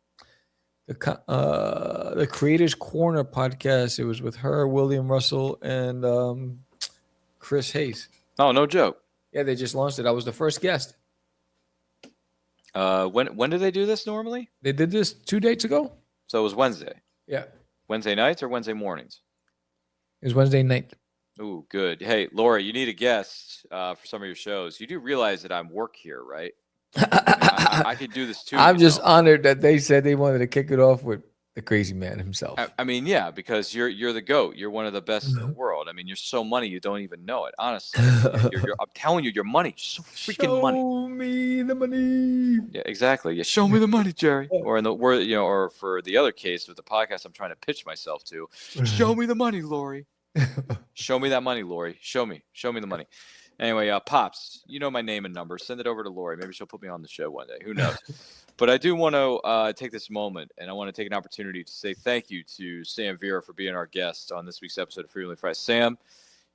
Creators Corner podcast. It was with her, William Russell, and Chris Hayes. Oh, no joke. Yeah, they just launched it. I was the first guest. When do they do this normally? They did this 2 days ago. So it was Wednesday. Yeah, Wednesday nights or Wednesday mornings? it was Wednesday night. Ooh, good. Hey, Laura, you need a guest for some of your shows. You do realize that I'm work here, right? I could do this too. I'm you just know? honored that they said they wanted to kick it off with the crazy man himself. I mean, yeah, because you're the GOAT. You're one of the best in the world. I mean, you're so money you don't even know it. Honestly, I'm telling you, your money, so freaking money. Show me the money. Yeah, exactly. Yeah, show me the money, Jerry. Or in the word, or for the other case with the podcast, I'm trying to pitch myself to. Show me the money, Lori. Show me that money, Lori. Show me the money. Anyway, Pops, you know my name and number. Send it over to Lori. Maybe she'll put me on the show one day. Who knows? But I do want to take this moment, and I want to take an opportunity to say thank you to Sam Vera for being our guest on this week's episode of Freewheeling Friday. Sam,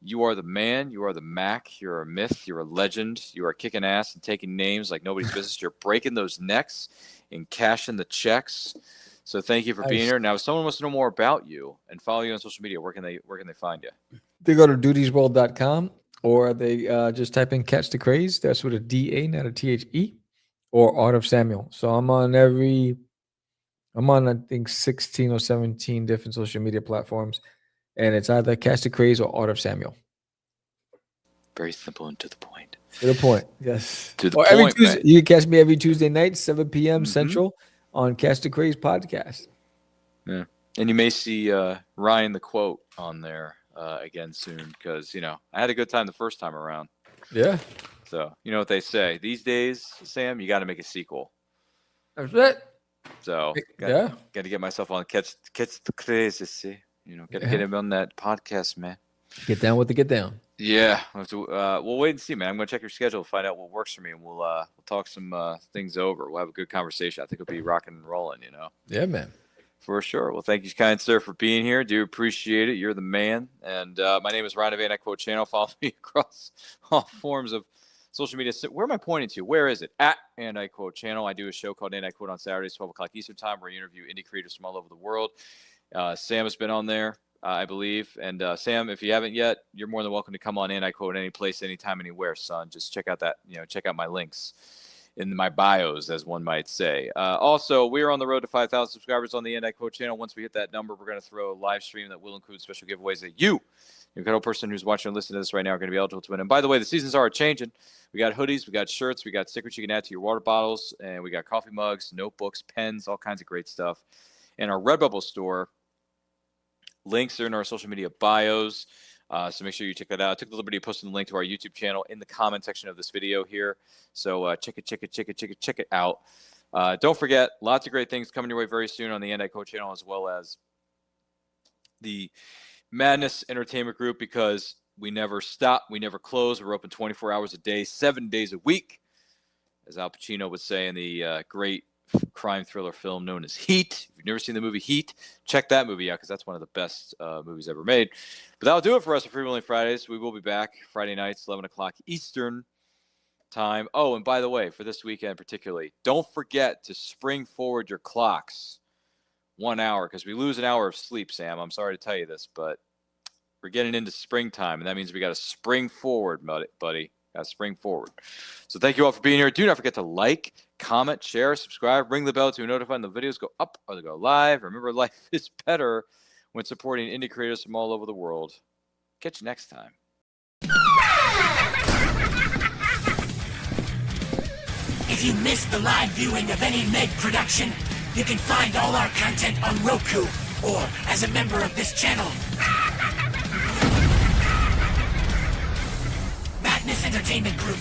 you are the man. You are the Mac. You're a myth. You're a legend. You are kicking ass and taking names like nobody's business. You're breaking those necks and cashing the checks. So thank you for being here. Now, if someone wants to know more about you and follow you on social media, where can they find you? They go to dutiesworld.com, or they just type in Catch the Craze. That's with a D-A, not a T-H-E, or Art of Samuel. So I'm on I think 16 or 17 different social media platforms, and it's either Catch the Craze or Art of Samuel. Very simple and to the point. To the point, yes. To the or point, every Tuesday, man. you can catch me every Tuesday night, 7 p.m. Central on Catch the Craze podcast. Yeah, and you may see Ryan the Quote on there again soon, because I had a good time the first time around. Yeah. So you know what they say these days, Sam. You got to make a sequel. That's it. So Yeah. got to get myself on catch the crazy. See, got to get him on that podcast, man. Get down with the get down. Yeah, we'll wait and see, man. I'm gonna check your schedule, find out what works for me, and we'll talk some things over. We'll have a good conversation. I think it'll be rocking and rolling. Yeah, man. For sure. Well, thank you, kind sir, for being here. Do appreciate it. You're the man. And my name is Ryan of And I Quote Channel. Follow me across all forms of social media. Where am I pointing to? Where is it? At And I Quote Channel. I do a show called And I Quote on Saturdays, 12 o'clock Eastern Time, where I interview indie creators from all over the world. Sam has been on there, I believe. And Sam, if you haven't yet, you're more than welcome to come on in. I Quote any place, anytime, anywhere, son. Just check out check out my links in my bios, as one might say. Also, we are on the road to 5,000 subscribers on the And I Quote channel. Once we hit that number, we're going to throw a live stream that will include special giveaways that your fellow person who's watching and listening to this right now, are going to be eligible to win. And by the way, the seasons are changing. We got hoodies, we got shirts, we got stickers you can add to your water bottles, and we got coffee mugs, notebooks, pens, all kinds of great stuff. And our Redbubble store, links are in our social media bios. So make sure you check that out. I took the liberty of posting the link to our YouTube channel in the comment section of this video here. So check it out. Don't forget, lots of great things coming your way very soon on the And I Quote channel, as well as the Madness Entertainment Group, because we never stop, we never close. We're open 24 hours a day, 7 days a week, as Al Pacino would say in the great crime thriller film known as Heat. If you've never seen the movie Heat, check that movie out, because that's one of the best movies ever made. But that'll do it for us for Freewheeling Fridays. We will be back Friday nights, 11 o'clock Eastern time. Oh, and by the way, for this weekend particularly, don't forget to spring forward your clocks 1 hour, because we lose an hour of sleep, Sam. I'm sorry to tell you this, but we're getting into springtime, and that means we got to spring forward, buddy. Got to spring forward. So thank you all for being here. Do not forget to like, comment, share, subscribe, ring the bell to notify when the videos go up or they go live. Remember, life is better when supporting indie creators from all over the world. Catch you next time. If you missed the live viewing of any Meg production, you can find all our content on Roku or as a member of this channel. Madness Entertainment Group.